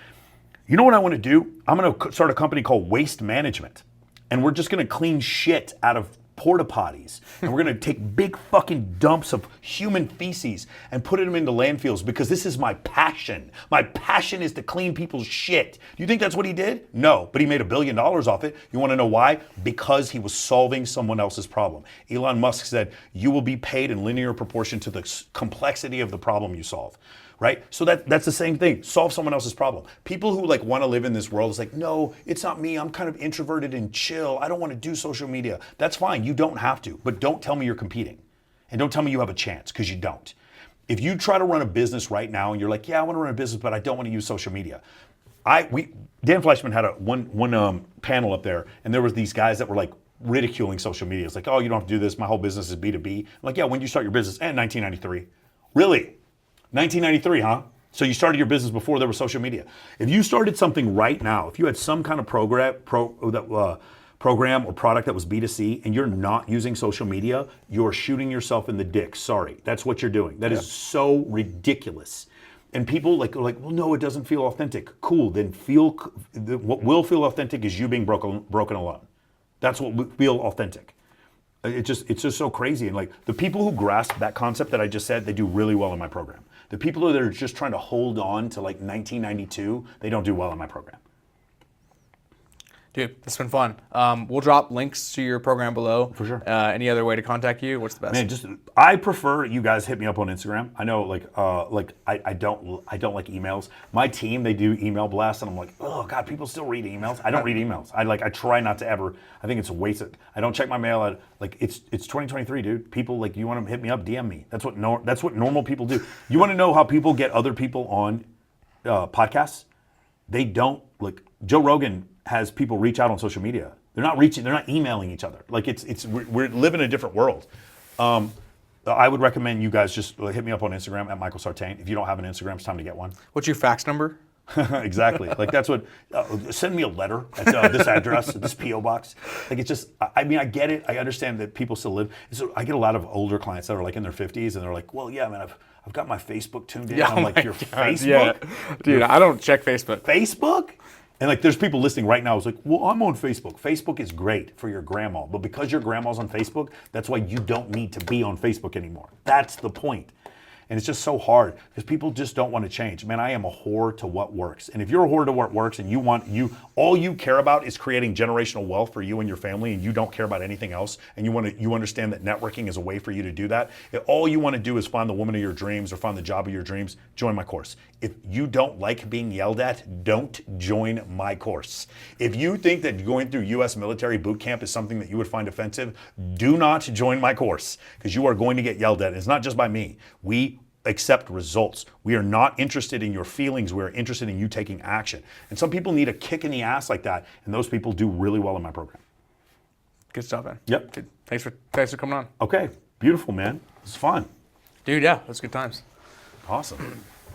you know what I want to do? I'm going to start a company called Waste Management. And we're just going to clean shit out of porta potties. And we're going to take big fucking dumps of human feces and put them into landfills because this is my passion. My passion is to clean people's shit. Do you think that's what he did? No, but he made $1 billion off it. You want to know why? Because he was solving someone else's problem. Elon Musk said, you will be paid in linear proportion to the complexity of the problem you solve. Right? So that's the same thing. Solve someone else's problem. People who like want to live in this world is like, no, it's not me. I'm kind of introverted and chill. I don't want to do social media. That's fine. You don't have to. But don't tell me you're competing. And don't tell me you have a chance, because you don't. If you try to run a business right now and you're like, yeah, I want to run a business, but I don't want to use social media. Dan Fleischman had one panel up there, and there was these guys that were like ridiculing social media. It's like, oh, you don't have to do this. My whole business is B2B. I'm like, yeah, when did you start your business? 1993. Really? 1993, huh? So you started your business before there was social media. If you started something right now, if you had some kind of program or product that was B2C and you're not using social media, you're shooting yourself in the dick. Sorry, that's what you're doing. That is so ridiculous. And people like, well, no, it doesn't feel authentic. Cool, then what will feel authentic is you being broken alone. That's what will feel authentic. It's just so crazy. And like the people who grasp that concept that I just said, they do really well in my program. The people that are just trying to hold on to like 1992, they don't do well in my program. Dude, this has been fun. We'll drop links to your program below. For sure. Any other way to contact you? What's the best? Man, I prefer you guys hit me up on Instagram. I know, I don't like emails. My team, they do email blasts, and I'm like, oh God, people still read emails. I don't read emails. I try not to ever. I think it's a waste. I don't check my mail. It's 2023, dude. People you want to hit me up, DM me. That's what normal people do. You want to know how people get other people on podcasts? They don't Joe Rogan has people reach out on social media. They're not emailing each other. We're living in a different world. I would recommend you guys just hit me up on Instagram at Michael Sartain. If you don't have an Instagram, it's time to get one. What's your fax number? Exactly. That's what, send me a letter at this address, this P.O. box. It's just, I get it. I understand that people still live. So I get a lot of older clients that are in their 50s and they're like, well, yeah, man, I've got my Facebook tuned in. Yeah, I'm like, your Facebook? Yeah. Dude, I don't check Facebook. Facebook? And there's people listening right now who's like, well, I'm on Facebook. Facebook is great for your grandma. But because your grandma's on Facebook, that's why you don't need to be on Facebook anymore. That's the point. And it's just so hard because people just don't want to change. Man, I am a whore to what works. And if you're a whore to what works and all you care about is creating generational wealth for you and your family, and you don't care about anything else, and you understand that networking is a way for you to do that, if all you want to do is find the woman of your dreams or find the job of your dreams, join my course. If you don't like being yelled at, don't join my course. If you think that going through U.S. military boot camp is something that you would find offensive, do not join my course, because you are going to get yelled at. It's not just by me. We accept results. We are not interested in your feelings. We're interested in you taking action. And some people need a kick in the ass like that, and those people do really well in my program. Good stuff, man. Yep. Good. Thanks for coming on. Okay. Beautiful, man. It's fun. Dude, yeah, that's good times. Awesome.